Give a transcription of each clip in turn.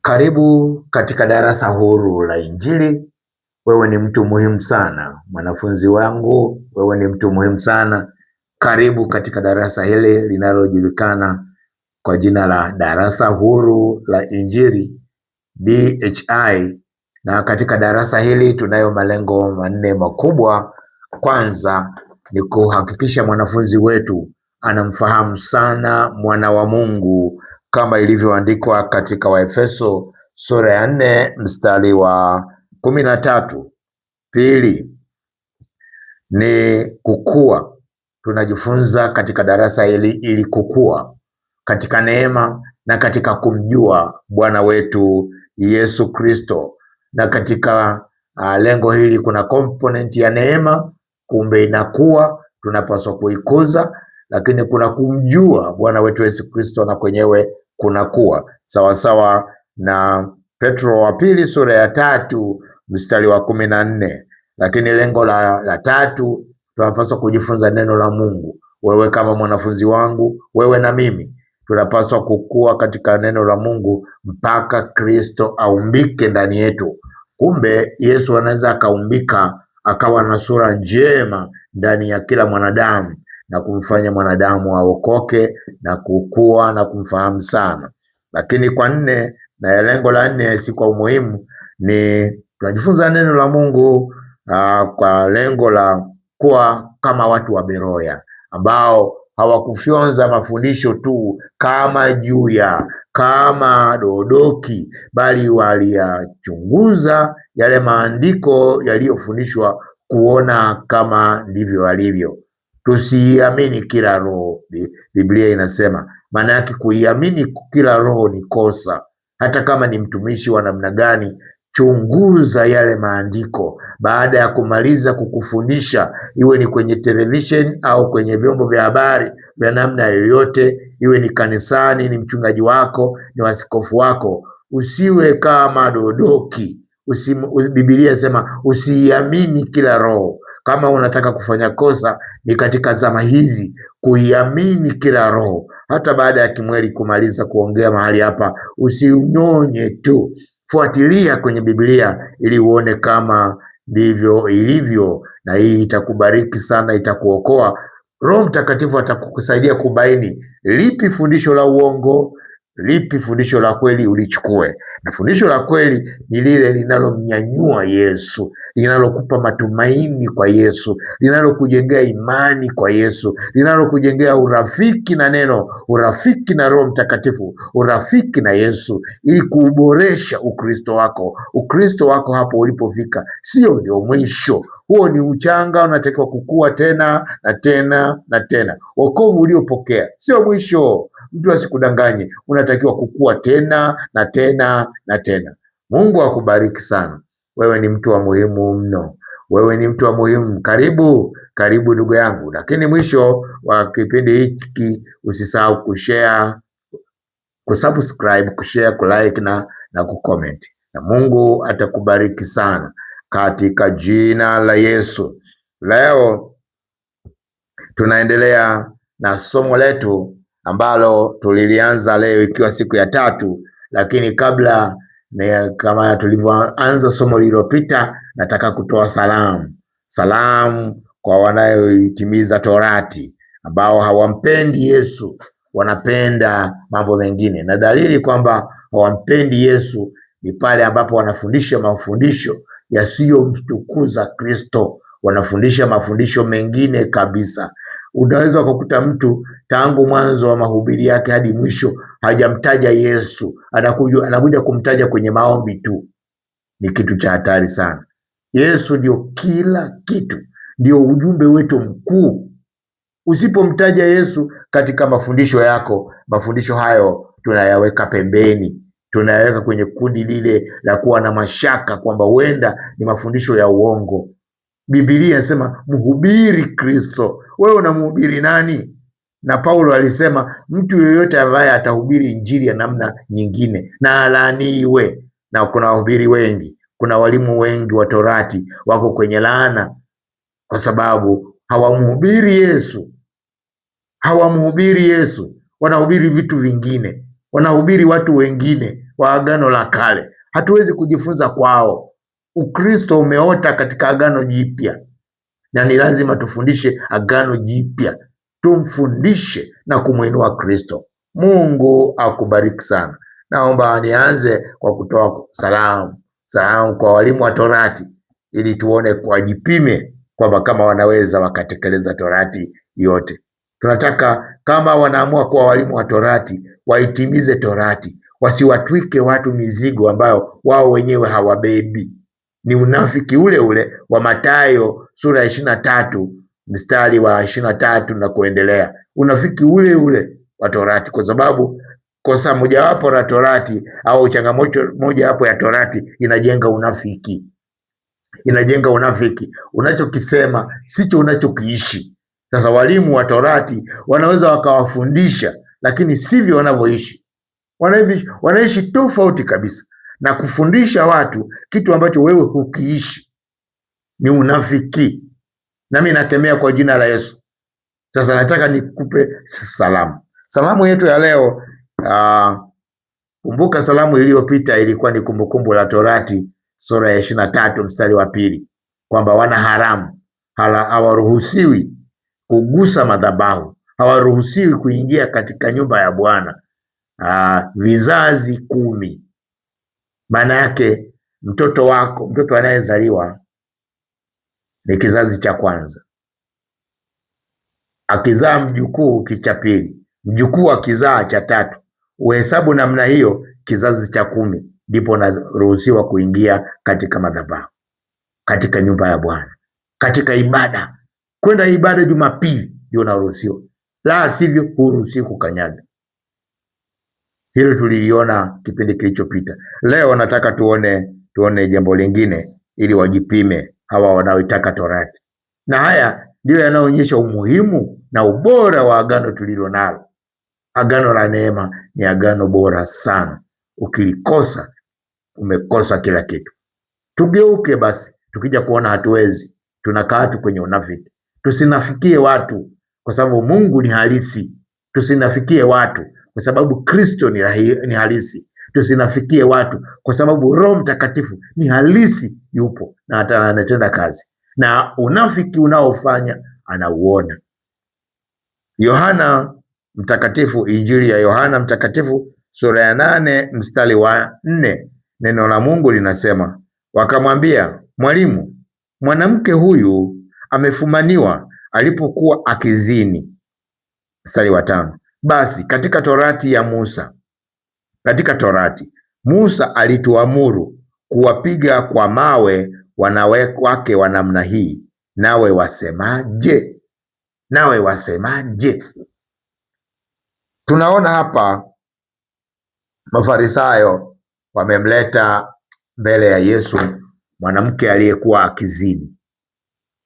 Karibu katika darasa huru la Injili. Wewe ni mtu muhimu sana, mwanafunzi wangu, wewe ni mtu muhimu sana. Karibu katika darasa hili linalojulikana kwa jina la darasa huru la Injili DHI, na katika darasa hili tunayo malengo manne makubwa. Kwanza ni kuhakikisha mwanafunzi wetu anamfahamu sana mwana wa Mungu kama ilivyoandikwa katika Waefeso sura ya 4 mstari wa 13. Pili ni kukua. Tunajifunza katika darasa hili ili kukua katika neema na katika kumjua Bwana wetu Yesu Kristo. Na katika lengo hili kuna component ya neema, kumbe inakuwa, tunapaswa kuikuza, lakini kuna kumjua Bwana wetu Yesu Kristo na kwenyewe kunakuwa sawasawa na Petro wa pili sura ya 3 mstari wa 14. Lakini lengo la tatu, tunapaswa kujifunza neno la Mungu. Wewe kama mwanafunzi wangu, wewe na mimi tunapaswa kukua katika neno la Mungu mpaka Kristo aumbike ndani yetu. Kumbe Yesu anaweza akaumbika akawa na sura njema ndani ya kila mwanadamu na kumfanya mwanadamu aokoke na kukua na kumfahamu sana. Lakini kwa nne, na lengo la 4 si kwa umuhimu, ni tunajifunza neno la Mungu kwa lengo la kuwa kama watu wa Beroya ambao hawakufyonza mafundisho tu kama juya, kama dodoki, bali waliyachunguza yale maandiko yaliyofundishwa kuona kama ndivyo alivyo. Tusiamini kila roho, Biblia inasema. Maana yake kuiamini kila roho ni kosa. Hata kama ni mtumishi wa namna gani, chunguza yale maandiko. Baada ya kumaliza kukufundisha, iwe ni kwenye television au kwenye vyombo vya habari vya namna yoyote, iwe ni kanisani, ni mchungaji wako, ni askofu wako, usiwe kama dodoki. Biblia inasema usiamini kila roho. Kama unataka kufanya kosa, ni katika zama hizi kuiamini kila roho. Hata baada ya Kimweli kumaliza kuongea mahali hapa, usiunyonye tu, fuatilia kwenye Biblia ili uone kama ndivyo ilivyo, na hii itakubariki sana, itakuokoa. Roho Mtakatifu atakusaidia kubaini lipi fundisho la uongo, lipi fundisho la kweli, ulichukue. Na fundisho la kweli ni lile linalomnyanyua Yesu, linalokupa matumaini kwa Yesu, linalokujengea imani kwa Yesu, linalokujengea urafiki na neno, urafiki na Roho Mtakatifu, urafiki na Yesu, ili kuuboresha Ukristo wako. Ukristo wako hapo ulipofika sio ndio mwisho. Huo ni uchanga, unatakiwa kukua tena na tena na tena. Wokovu uliopokea sio mwisho. Mtu asikudanganye, unatakiwa kukua tena na tena na tena. Mungu akubariki sana. Wewe ni mtu wa muhimu mno. Wewe ni mtu wa muhimu. Karibu ndugu yangu. Lakini mwisho wa kipindi hiki usisahau kushare, kusubscribe, kushare, kulike na kucomment. Na Mungu atakubariki sana katika jina la Yesu. Leo tunaendelea na somo letu ambalo tulilianza leo ikiwa siku ya 3, lakini kabla kama tulivyoanza somo lililopita, nataka kutoa salamu kwa wanayoitimiza Torati, ambao hawampendi Yesu, wanapenda mambo mengine. Na dalili kwamba hawampendi Yesu ni pale ambapo wanafundisha mafundisho yasiyomtukuza Kristo, wanafundisha mafundisho mengine kabisa. Unaweza kukuta mtu tangu mwanzo wa mahubiri yake hadi mwisho hajamtaja Yesu, anakuja kumtaja kwenye maombi tu. Ni kitu cha hatari sana. Yesu ndio kila kitu, ndio ujumbe wetu mkuu. Usipomtaja Yesu katika mafundisho yako, mafundisho hayo tunayaweka pembeni, tunayaweka kwenye kundi lile la kuwa na mashaka kwamba huenda ni mafundisho ya uongo. Biblia inasema mhubiri Kristo. Wewe unamhubiri nani? Na Paulo alisema mtu yeyote ambaye atahubiri injili ya namna nyingine na alaaniwe. Na kuna wahubiri wengi, kuna walimu wengi wa Torati wako kwenye laana kwa sababu hawamhubiri Yesu. Hawamhubiri Yesu, wanahubiri vitu vingine, wanahubiri watu wengine, wa Agano la Kale, hatuwezi kujifunza kwao. Ukristo umeota katika Agano Jipya na ni lazima tufundishe Agano Jipya, tumfundishe na kumwinua Kristo. Mungu akubariki sana. Naomba nianze kwa kutoa salamu kwa walimu wa Torati ili tuone wajipime kwamba kama wanaweza wakatekeleza Torati yote. Tunataka kama wanaamua kuwa walimu wa Torati waitimize Torati, wasiwatwike watu mizigo ambayo wao wenyewe hawabebi. Ni unafiki ule ule wa Mathayo sura ya 23 mstari wa 23 na kuendelea. Unafiki ule ule wa Torati, kwa sababu kosa mojawapo la Torati au changamoto mojawapo ya Torati inajenga unafiki. Inajenga unafiki. Unachokisema sicho unachokiishi. Sasa walimu wa Torati wanaweza wakawafundisha, lakini sivyo wanavyoishi. Wanaishi tofauti kabisa, na kufundisha watu kitu ambacho wewe hukiishi ni unafiki. Nami nakemea kwa jina la Yesu. Sasa nataka nikupe salamu yetu ya leo. Kumbuka salamu iliyopita ilikuwa ni Kumbukumbu la Torati sura ya 23 mstari wa 2, kwamba wana haramu hawaruhusiwi kugusa madhabahu, hawaruhusiwi kuingia katika nyumba ya Bwana vizazi 10. Maana yake mtoto anayezaliwa ni kizazi cha kwanza, akizaa mjukuu cha pili, mjukuu akizaa cha tatu, uhesabu namna hiyo, kizazi cha 10 ndipo naruhusiwa kuingia katika madhabahu, katika nyumba ya Bwana, katika ibada. Kwenda ibada Jumapili ndio naruhusiwa, la sivyo huruhusiwi kukanyaga. Hilo tuliliona kipindi kilichopita. Leo nataka tuone jambo lingine ili wajipime hawa wanaoitaka Torati. Na haya ndio yanaonyesha umuhimu na ubora wa agano tulilonalo. Agano la neema ni agano bora sana. Ukilikosa umekosa kila kitu. Tugeuke basi, tukija kuona hatuwezi, tunakaa tu kwenye unafiki. Tusinafikie watu kwa sababu Mungu ni halisi. Tusinafikie watu kwa sababu Kristo ni halisi. Tusinafikie watu kwa sababu Roho Mtakatifu ni halisi, yupo na hata anatenda kazi, na unafiki unaofanya anauona. Yohana Mtakatifu, Injili ya Yohana Mtakatifu sura ya 8 mstari wa 4, neno la Mungu linasema, wakamwambia, Mwalimu, mwanamke huyu amefumaniwa alipokuwa akizini. Mstari wa 5, basi katika Torati Musa alituamuru kuwapiga kwa mawe wanawake wa namna hii, nawe wasemaje? Tunaona hapa Mafarisayo wamemleta mbele ya Yesu mwanamke aliyekuwa akizini.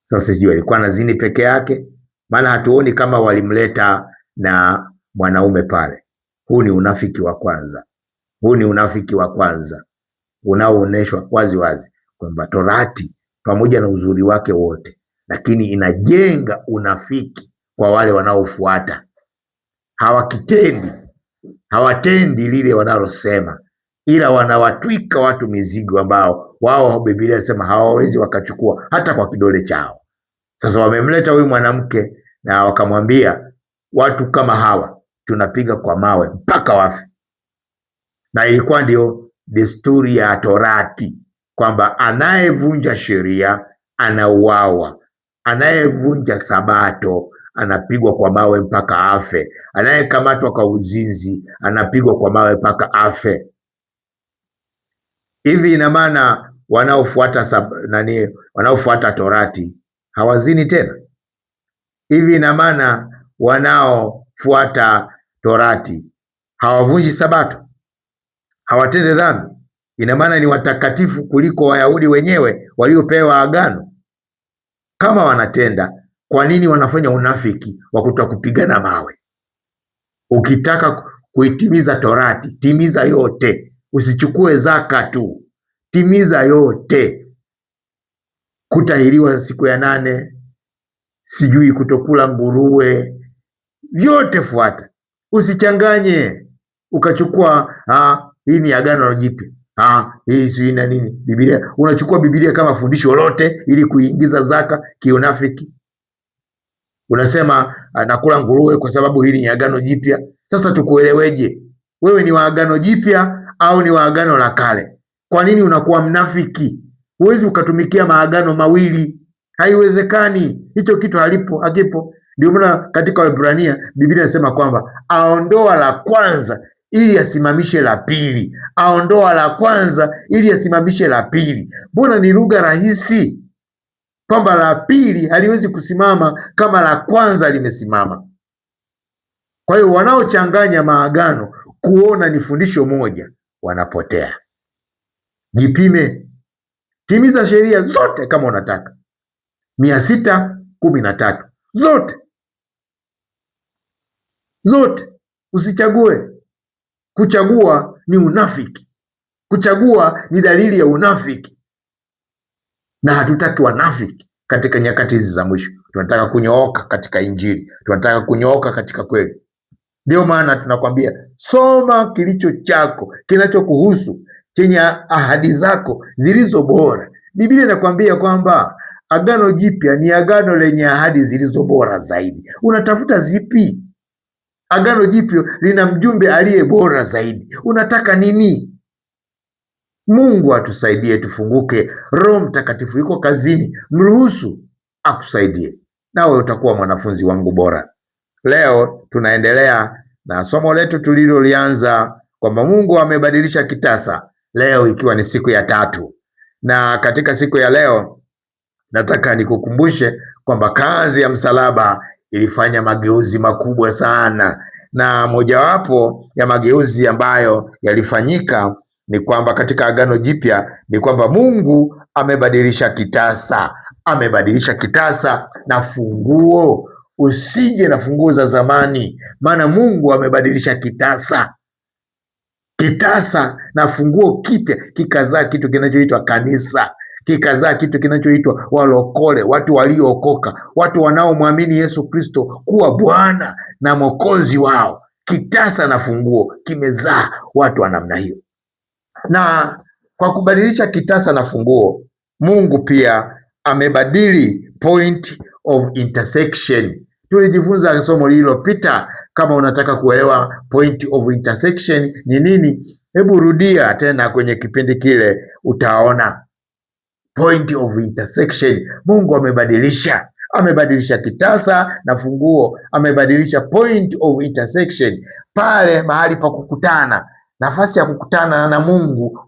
Sasa sijui alikuwa anazini peke yake, maana hatuoni kama walimleta na mwanaume pale. Huu ni unafiki wa kwanza. Unaoonyeshwa wazi wazi kwamba Torati pamoja na uzuri wake wote, lakini inajenga unafiki kwa wale wanaofuata. Hawatendi lile wanalosema, ila wanawatwika watu mizigo ambao wao Biblia inasema hawawezi wakachukua hata kwa kidole chao. Sasa wamemleta huyu mwanamke na wakamwambia, watu kama hawa tunapiga kwa mawe mpaka wafe. Na ilikuwa ndio desturi ya Torati kwamba anayevunja sheria anauawa, anayevunja Sabato anapigwa kwa mawe mpaka afe, anayekamatwa kwa uzinzi anapigwa kwa mawe mpaka afe. Hivi ina maana wanaofuata Torati hawazini tena? Hivi ina maana wanaofuata Torati hawavunji Sabato, hawatende dhambi? Ina maana ni watakatifu kuliko Wayahudi wenyewe waliopewa agano? Kama wanatenda, kwa nini wanafanya unafiki wa kutokupigana mawe? Ukitaka kuitimiza Torati, timiza yote. Usichukue zaka tu, timiza yote. Kutahiriwa siku ya 8, sijui kutokula nguruwe, vyote fuata. Usichanganye ukachukua hii ni agano jipya. Hii si na nini Biblia. Unachukua Biblia kama fundisho lote ili kuingiza zaka kiunafiki. Unasema nakula nguruwe kwa sababu hili ni agano jipya. Sasa tukueleweje? Wewe ni wa agano jipya au ni wa agano la kale? Kwa nini unakuwa mnafiki? Huwezi ukatumikia maagano mawili, haiwezekani. Hicho kitu hakipo. Ndio maana katika Waebrania Biblia inasema kwamba aondoa la kwanza ili asimamishe la pili, aondoa la kwanza ili asimamishe la pili. Mbona ni lugha rahisi, kwamba la pili haliwezi kusimama kama la kwanza limesimama. Kwa hiyo wanaochanganya maagano kuona ni fundisho moja wanapotea. Jipime, timiza sheria zote kama unataka 613 zote, usichague. Kuchagua ni unafiki, kuchagua ni dalili ya unafiki, na hatutaki wanafiki katika nyakati hizi za mwisho. Tunataka kunyooka katika Injili, tunataka kunyooka katika kweli. Ndio maana tunakwambia soma kilicho chako, kinachokuhusu, chenye ahadi zako zilizo bora. Biblia inakwambia kwamba agano jipya ni agano lenye ahadi zilizo bora zaidi. Unatafuta zipi? Agano jipya lina mjumbe aliye bora zaidi. Unataka nini? Mungu atusaidie, tufunguke. Roho Mtakatifu yuko kazini, mruhusu akusaidie, nawe utakuwa mwanafunzi wangu bora. Leo tunaendelea na somo letu tulilolianza kwamba Mungu amebadilisha kitasa, leo ikiwa ni siku ya 3. Na katika siku ya leo nataka nikukumbushe kwamba kazi ya msalaba ilifanya mageuzi makubwa sana, na mojawapo ya mageuzi ambayo yalifanyika ni kwamba katika agano jipya ni kwamba Mungu amebadilisha kitasa, amebadilisha kitasa na funguo. Usije na funguo za zamani, maana Mungu amebadilisha kitasa na funguo kipya, kikazaa kitu kinachoitwa kanisa, kikazaa kitu kinachoitwa walokole, watu waliookoka, watu wanaomwamini Yesu Kristo kuwa Bwana na Mwokozi wao. Kitasa na funguo kimezaa watu wa namna hiyo. Na kwa kubadilisha kitasa na funguo, Mungu pia amebadili point of intersection. Tulijifunza somo lililopita. Kama unataka kuelewa point of intersection ni nini, hebu rudia tena kwenye kipindi kile, utaona point of intersection. Mungu amebadilisha kitasa na funguo, amebadilisha point of intersection, pale mahali pa kukutana, nafasi ya kukutana na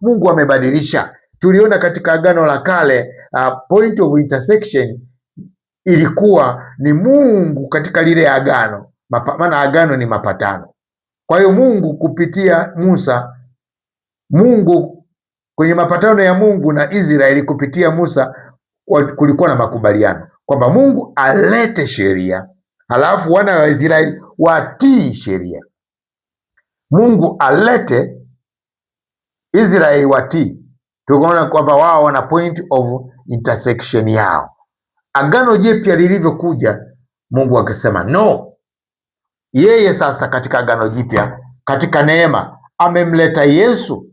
Mungu amebadilisha. Tuliona katika agano la kale point of intersection ilikuwa ni Mungu katika lile agano, maana agano ni mapatano. Kwa hiyo Mungu kupitia Musa, Mungu kwenye mapatano ya Mungu na Israeli kupitia Musa, kulikuwa na makubaliano kwamba Mungu alete sheria, halafu wana wa Israeli watii sheria. Mungu alete, Israeli watii. Tukaona kwamba wao wana point of intersection yao. Agano jipya lilivyokuja, Mungu akasema no. Yeye sasa katika agano jipya, katika neema, amemleta Yesu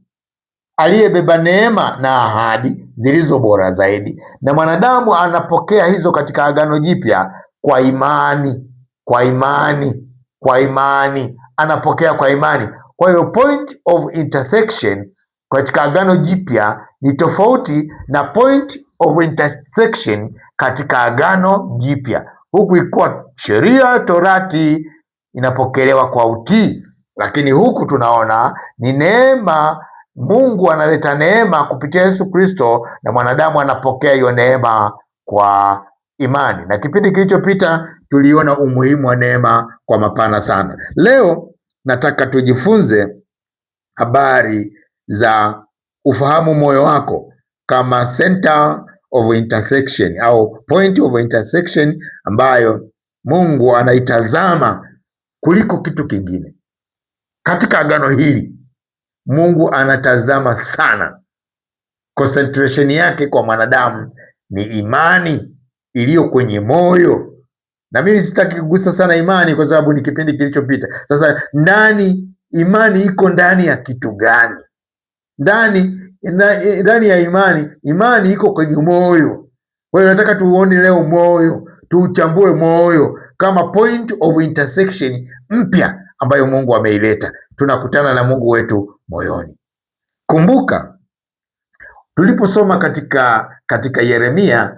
aliyebeba neema na ahadi zilizo bora zaidi, na mwanadamu anapokea hizo katika agano jipya kwa imani, anapokea kwa imani. Kwa hiyo point of intersection katika agano jipya ni tofauti na point of intersection katika agano jipya. Huku ikuwa sheria Torati inapokelewa kwa utii, lakini huku tunaona ni neema. Mungu analeta neema kupitia Yesu Kristo, na mwanadamu anapokea hiyo neema kwa imani. Na kipindi kilichopita tuliona umuhimu wa neema kwa mapana sana. Leo nataka tujifunze habari za ufahamu moyo wako kama center of intersection au point of intersection, ambayo Mungu anaitazama kuliko kitu kingine. Katika agano hili Mungu anatazama sana, concentration yake kwa mwanadamu ni imani iliyo kwenye moyo. Na mimi sitaki kugusa sana imani kwa sababu ni kipindi kilichopita. Sasa imani iko ndani ya kitu gani? ndani ya imani. Imani iko kwenye moyo. Kwa hiyo nataka tuone leo moyo, tuuchambue moyo kama point of intersection mpya ambayo Mungu ameileta. Tunakutana na Mungu wetu moyoni. Kumbuka tuliposoma katika Yeremia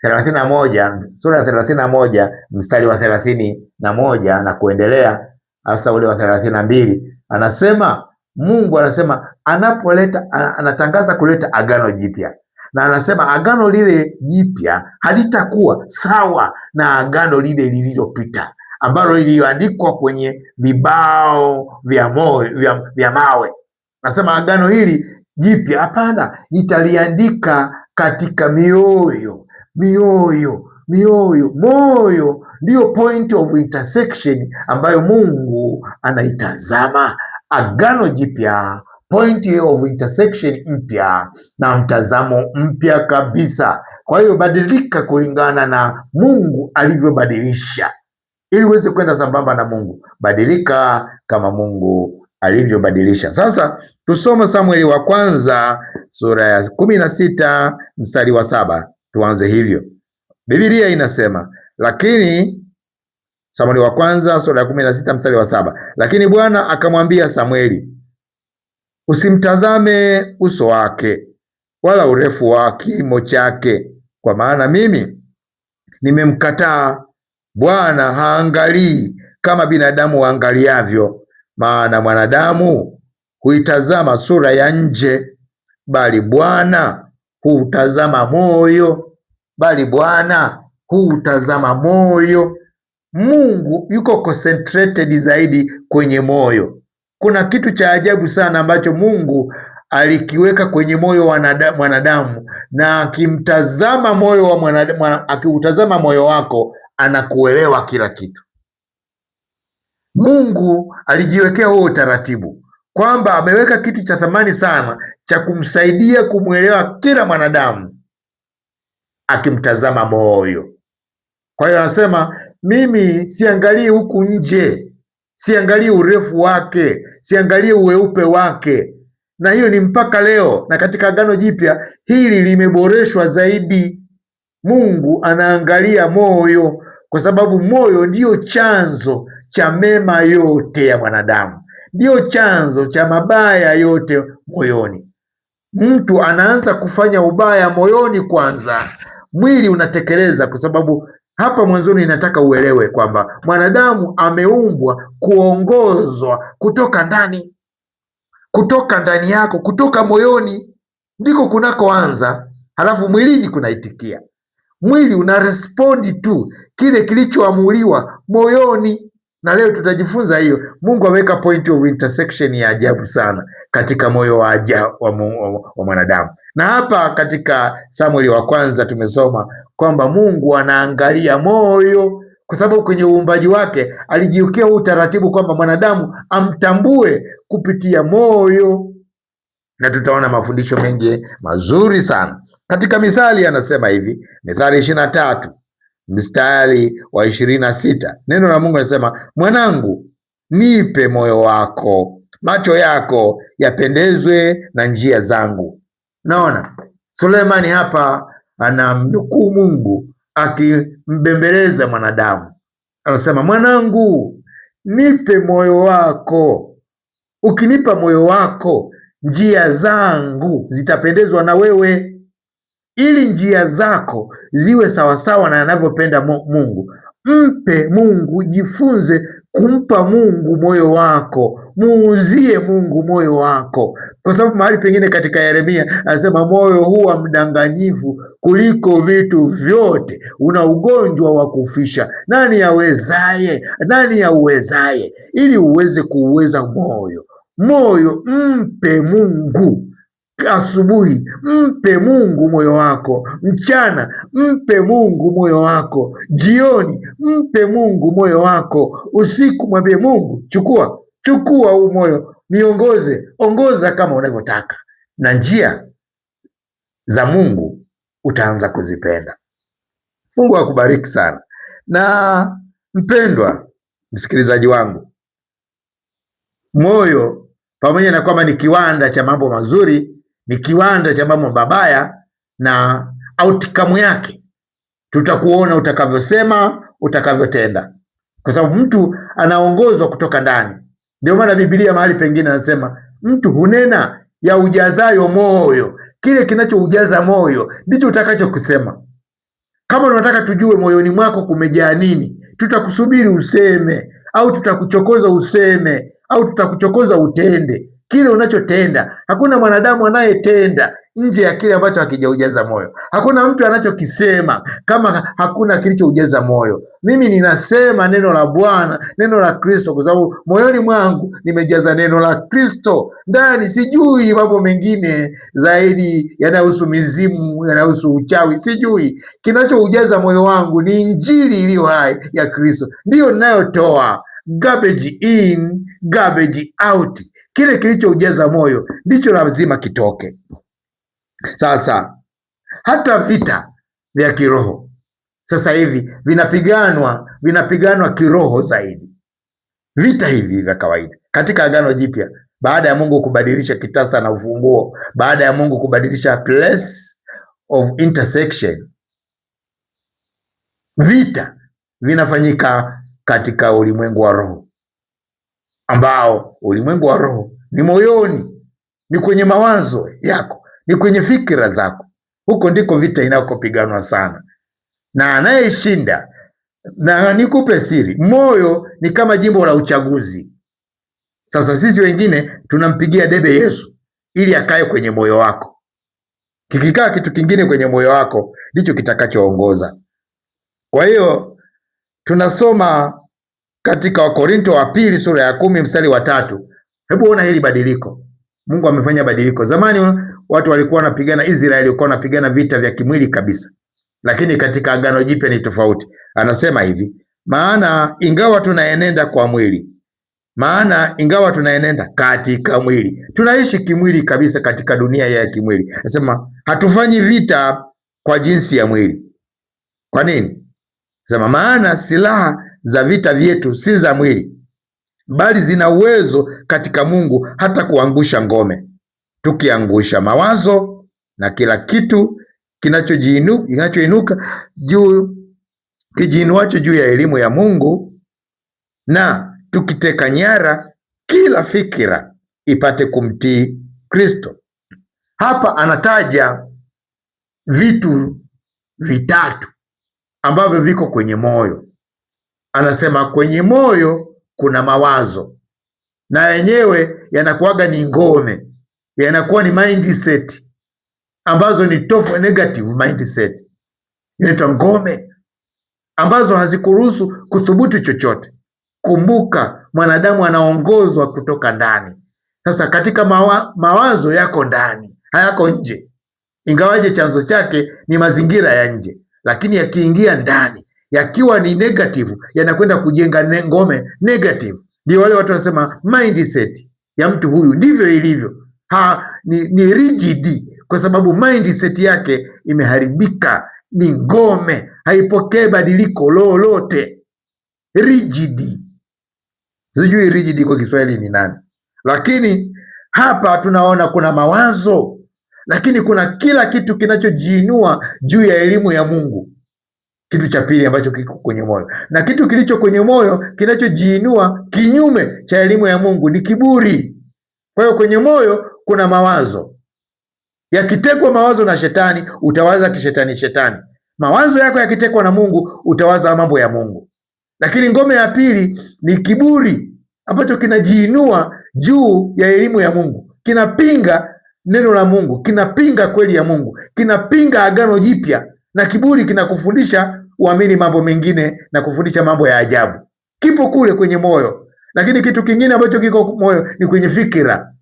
31 sura ya 31 mstari wa 31 na kuendelea, hasa ule wa 32, anasema Mungu anasema anatangaza kuleta agano jipya, na anasema agano lile jipya halitakuwa sawa na agano lile lililopita ambalo liliandikwa kwenye vibao vya mawe. Anasema agano hili jipya, hapana, nitaliandika katika mioyo. Moyo ndiyo point of intersection ambayo Mungu anaitazama. Agano jipya, point of intersection mpya na mtazamo mpya kabisa. Kwa hiyo badilika kulingana na Mungu alivyobadilisha, ili uweze kwenda sambamba na Mungu. Badilika kama Mungu alivyobadilisha. Sasa tusome Samueli wa kwanza sura ya 16 mstari wa 7. Tuanze hivyo. Biblia inasema, lakini Samueli wa kwanza sura ya 16 mstari wa 7, lakini Bwana akamwambia Samueli, usimtazame uso wake wala urefu wa kimo chake, kwa maana mimi nimemkataa. Bwana haangalii kama binadamu waangaliavyo, maana mwanadamu huitazama sura ya nje, bali Bwana hutazama moyo. Mungu yuko concentrated zaidi kwenye moyo. Kuna kitu cha ajabu sana ambacho Mungu alikiweka kwenye moyo wa mwanadamu, na akimtazama moyo wa mwanadamu, akiutazama moyo wako, anakuelewa kila kitu. Mungu alijiwekea huo utaratibu kwamba ameweka kitu cha thamani sana cha kumsaidia kumwelewa kila mwanadamu, akimtazama moyo. Kwa hiyo anasema, mimi siangalii huku nje, siangalii urefu wake, siangalii uweupe wake. Na hiyo ni mpaka leo, na katika Agano Jipya hili limeboreshwa zaidi. Mungu anaangalia moyo, kwa sababu moyo ndiyo chanzo cha mema yote ya mwanadamu, ndiyo chanzo cha mabaya yote moyoni. Mtu anaanza kufanya ubaya moyoni kwanza, mwili unatekeleza, kwa sababu hapa mwanzoni nataka uelewe kwamba mwanadamu ameumbwa kuongozwa kutoka ndani, kutoka ndani yako, kutoka moyoni ndiko kunakoanza, halafu mwilini kunaitikia. Mwili una respondi tu kile kilichoamuliwa moyoni, na leo tutajifunza hiyo. Mungu ameweka point of intersection ya ajabu sana katika moyo wa mwanadamu. Na hapa katika Samueli wa kwanza tumesoma kwamba Mungu anaangalia moyo, kwa sababu kwenye uumbaji wake alijiwekea utaratibu kwamba mwanadamu amtambue kupitia moyo, na tutaona mafundisho mengi mazuri sana katika Mithali. Anasema hivi, Mithali 23 mstari wa 26, neno la Mungu anasema, mwanangu, nipe moyo wako, macho yako yapendezwe na njia zangu. Naona Sulemani hapa anamnukuu Mungu akimbembeleza mwanadamu. Anasema, mwanangu, nipe moyo wako. Ukinipa moyo wako, njia zangu zitapendezwa na wewe. Ili njia zako ziwe sawasawa na anavyopenda Mungu, mpe Mungu, jifunze kumpa Mungu moyo wako, muuzie Mungu moyo wako, kwa sababu mahali pengine katika Yeremia anasema moyo huwa mdanganyifu kuliko vitu vyote, una ugonjwa wa kufisha. Nani auwezaye? Ili uweze kuuweza moyo, mpe Mungu. Asubuhi mpe Mungu moyo wako, mchana mpe Mungu moyo wako, jioni mpe Mungu moyo wako, usiku mwambie Mungu, chukua huu moyo, ongoza kama unavyotaka, na njia za Mungu utaanza kuzipenda. Mungu akubariki sana. Na mpendwa msikilizaji wangu, moyo pamoja na kwamba ni kiwanda cha mambo mazuri, ni kiwanda cha mambo mabaya, na outcome yake tutakuona utakavyosema, utakavyotenda, kwa sababu mtu anaongozwa kutoka ndani. Ndio maana Biblia mahali pengine anasema mtu hunena ya ujazayo moyo. Kile kinachoujaza moyo ndicho utakachokusema. Kama unataka tujue moyoni mwako kumejaa nini, tutakusubiri useme, au tutakuchokoza useme, au tutakuchokoza utende kile unachotenda. Hakuna mwanadamu anayetenda nje ya kile ambacho hakijaujaza moyo. Hakuna mtu anachokisema kama hakuna kilichoujaza moyo. Mimi ninasema neno la Bwana, neno la Kristo, kwa sababu moyoni mwangu nimejaza neno la Kristo ndani. Sijui mambo mengine zaidi yanayohusu mizimu, yanayohusu uchawi, sijui. Kinachoujaza moyo wangu ni injili iliyo hai ya Kristo, ndiyo ninayotoa. Garbage in, garbage out. Kile kilichoujaza moyo ndicho lazima kitoke. Sasa hata vita vya kiroho sasa hivi vinapiganwa kiroho zaidi. Vita hivi vya kawaida katika Agano Jipya, baada ya Mungu kubadilisha kitasa na ufunguo, baada ya Mungu kubadilisha place of intersection, vita vinafanyika katika ulimwengu wa roho, ambao ulimwengu wa roho ni moyoni, ni kwenye mawazo yako, ni kwenye fikira zako. Huko ndiko vita inakopiganwa sana, na anayeshinda, na nikupe siri, moyo ni kama jimbo la uchaguzi. Sasa sisi wengine tunampigia debe Yesu ili akae kwenye moyo wako. Kikikaa kitu kingine kwenye moyo wako ndicho kitakachoongoza. Kwa hiyo tunasoma katika Wakorinto wa pili sura ya 10 mstari wa 3. Hebu ona hili badiliko. Mungu amefanya badiliko. Zamani watu walikuwa wanapigana, Israeli walikuwa wanapigana vita vya kimwili kabisa, lakini katika Agano Jipya ni tofauti. Anasema hivi, maana ingawa tunaenenda katika mwili, tunaishi kimwili kabisa katika dunia ya kimwili. Anasema hatufanyi vita kwa jinsi ya mwili. Kwa nini? Anasema maana silaha za vita vyetu si za mwili, bali zina uwezo katika Mungu hata kuangusha ngome, tukiangusha mawazo na kila kitu kinachoinuka kijiinuacho juu ya elimu ya Mungu, na tukiteka nyara kila fikira ipate kumtii Kristo. Hapa anataja vitu vitatu ambavyo viko kwenye moyo. Anasema kwenye moyo kuna mawazo, na yenyewe yanakuwaga ni ngome, yanakuwa ni mindset ambazo ni negative mindset, inaitwa ngome, ambazo hazikuruhusu kuthubutu chochote. Kumbuka, mwanadamu anaongozwa kutoka ndani. Sasa katika mawazo yako ndani, hayako nje, ingawaje chanzo chake ni mazingira ya nje, lakini yakiingia ndani, yakiwa ni negative, yanakwenda kujenga ngome negative. Ndio wale watu wanasema mindset ya mtu huyu ndivyo ilivyo. Ni rigid, kwa sababu mindset yake imeharibika, ni ngome, haipokee badiliko lolote. Rigid. Sijui rigid kwa Kiswahili ni nani, lakini hapa tunaona kuna mawazo, lakini kuna kila kitu kinachojiinua juu ya elimu ya Mungu. Kitu cha pili ambacho kiko kwenye moyo, na kitu kilicho kwenye moyo kinachojiinua kinyume cha elimu ya Mungu ni kiburi. Kwa hiyo kwenye moyo kuna mawazo. Yakitekwa mawazo na shetani, utawaza kishetani. Mawazo yako yakitekwa na Mungu, utawaza mambo ya Mungu. Lakini ngome ya pili ni kiburi, ambacho kinajiinua juu ya elimu ya Mungu, kinapinga neno la Mungu, kinapinga kweli ya Mungu, kinapinga Agano Jipya, na kiburi kinakufundisha uamini mambo mengine na kufundisha mambo ya ajabu. Kipo kule kwenye moyo. Lakini kitu kingine ambacho kiko moyo ni kwenye fikira.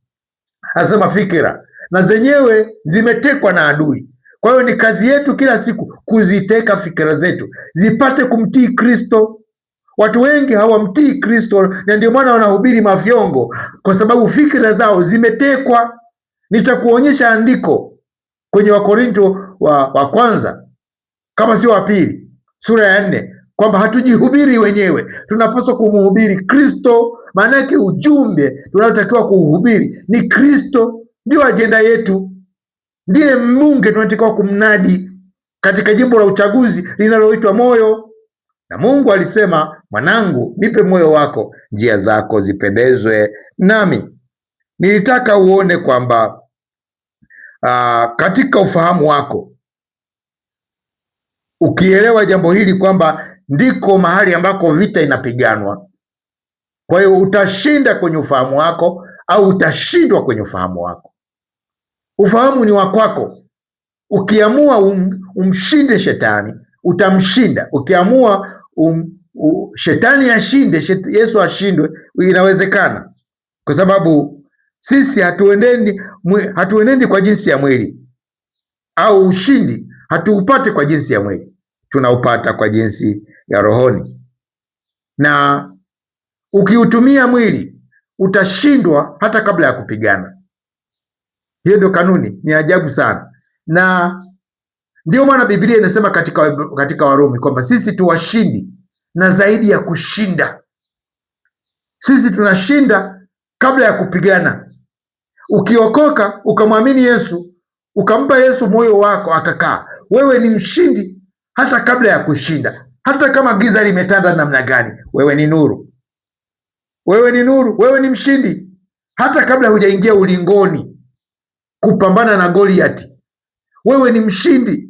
Anasema fikira na zenyewe zimetekwa na adui. Kwa hiyo ni kazi yetu kila siku kuziteka fikira zetu zipate kumtii Kristo. Watu wengi hawamtii Kristo, na ndio maana wanahubiri mafyongo, kwa sababu fikira zao zimetekwa. Nitakuonyesha andiko kwenye Wakorinto wa kwanza, kama sio wa pili, sura ya 4, kwamba hatujihubiri wenyewe, tunapaswa kumhubiri Kristo Maana yake ujumbe tunaotakiwa kuuhubiri ni Kristo, ndio ajenda yetu, ndiye mbunge tunatakiwa kumnadi katika jimbo la uchaguzi linaloitwa moyo. Na Mungu alisema, mwanangu, nipe moyo wako, njia zako zipendezwe nami. Nilitaka uone kwamba katika ufahamu wako, ukielewa jambo hili kwamba ndiko mahali ambako vita inapiganwa. Kwa hiyo utashinda kwenye ufahamu wako au utashindwa kwenye ufahamu wako. Ufahamu ni wa kwako. Ukiamua umshinde shetani, utamshinda. Ukiamua shetani ashinde, Yesu ashindwe, inawezekana, kwa sababu sisi hatuenendi kwa jinsi ya mwili, au ushindi hatuupate kwa jinsi ya mwili, tunaupata kwa jinsi ya rohoni. Na ukiutumia mwili utashindwa hata kabla ya kupigana. Hiyo ndio kanuni, ni ajabu sana. Na ndio maana Biblia inasema katika Warumi kwamba sisi tu washindi na zaidi ya kushinda. Sisi tunashinda kabla ya kupigana. Ukiokoka ukamwamini Yesu, ukampa Yesu moyo wako akakaa, wewe ni mshindi hata kabla ya kushinda. Hata kama giza limetanda namna gani, wewe ni nuru. Wewe ni nuru, wewe ni mshindi hata kabla hujaingia ulingoni kupambana na Goliati. Wewe ni mshindi.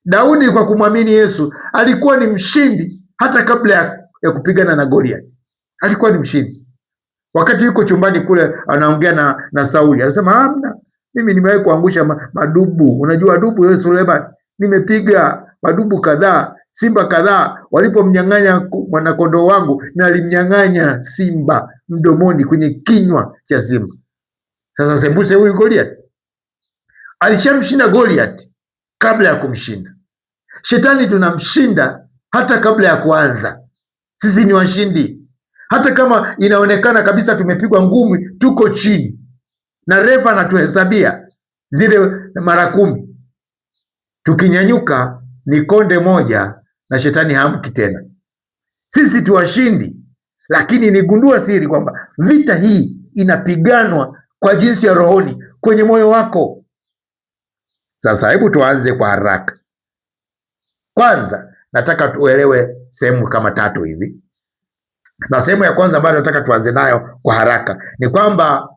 Daudi kwa kumwamini Yesu alikuwa ni mshindi hata kabla ya kupigana na Goliati. Alikuwa ni mshindi. Wakati yuko chumbani kule anaongea na Sauli, anasema hamna, mimi nimewahi kuangusha madubu. Unajua dubu wewe Suleiman? Nimepiga madubu kadhaa, simba kadhaa. Walipomnyang'anya mwanakondoo wangu, na alimnyang'anya simba mdomoni, kwenye kinywa cha simba. Sasa sembuse huyu Goliati alishamshinda Goliati kabla ya kumshinda. Shetani tunamshinda hata kabla ya kuanza. Sisi ni washindi. Hata kama inaonekana kabisa tumepigwa ngumi, tuko chini na refa anatuhesabia zile mara 10, tukinyanyuka ni konde moja na shetani hamki tena. Sisi tu washindi. Lakini nigundua siri kwamba vita hii inapiganwa kwa jinsi ya rohoni, kwenye moyo wako. Sasa hebu tuanze kwa haraka. Kwanza nataka tuelewe sehemu kama 3 hivi, na sehemu ya kwanza ambayo nataka tuanze nayo kwa haraka ni kwamba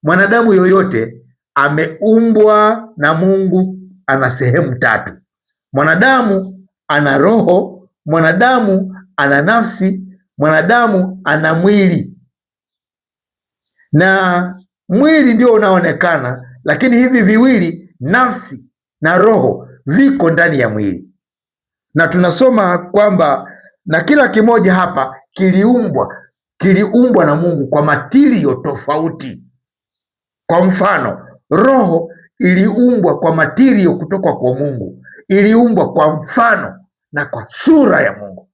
mwanadamu yoyote ameumbwa na Mungu ana sehemu 3. Mwanadamu ana roho, mwanadamu ana nafsi, mwanadamu ana mwili. Na mwili ndio unaonekana, lakini hivi viwili, nafsi na roho, viko ndani ya mwili. Na tunasoma kwamba na kila kimoja hapa kiliumbwa na Mungu kwa matirio tofauti. Kwa mfano, roho iliumbwa kwa matirio kutoka kwa Mungu, iliumbwa kwa mfano na kwa sura ya Mungu.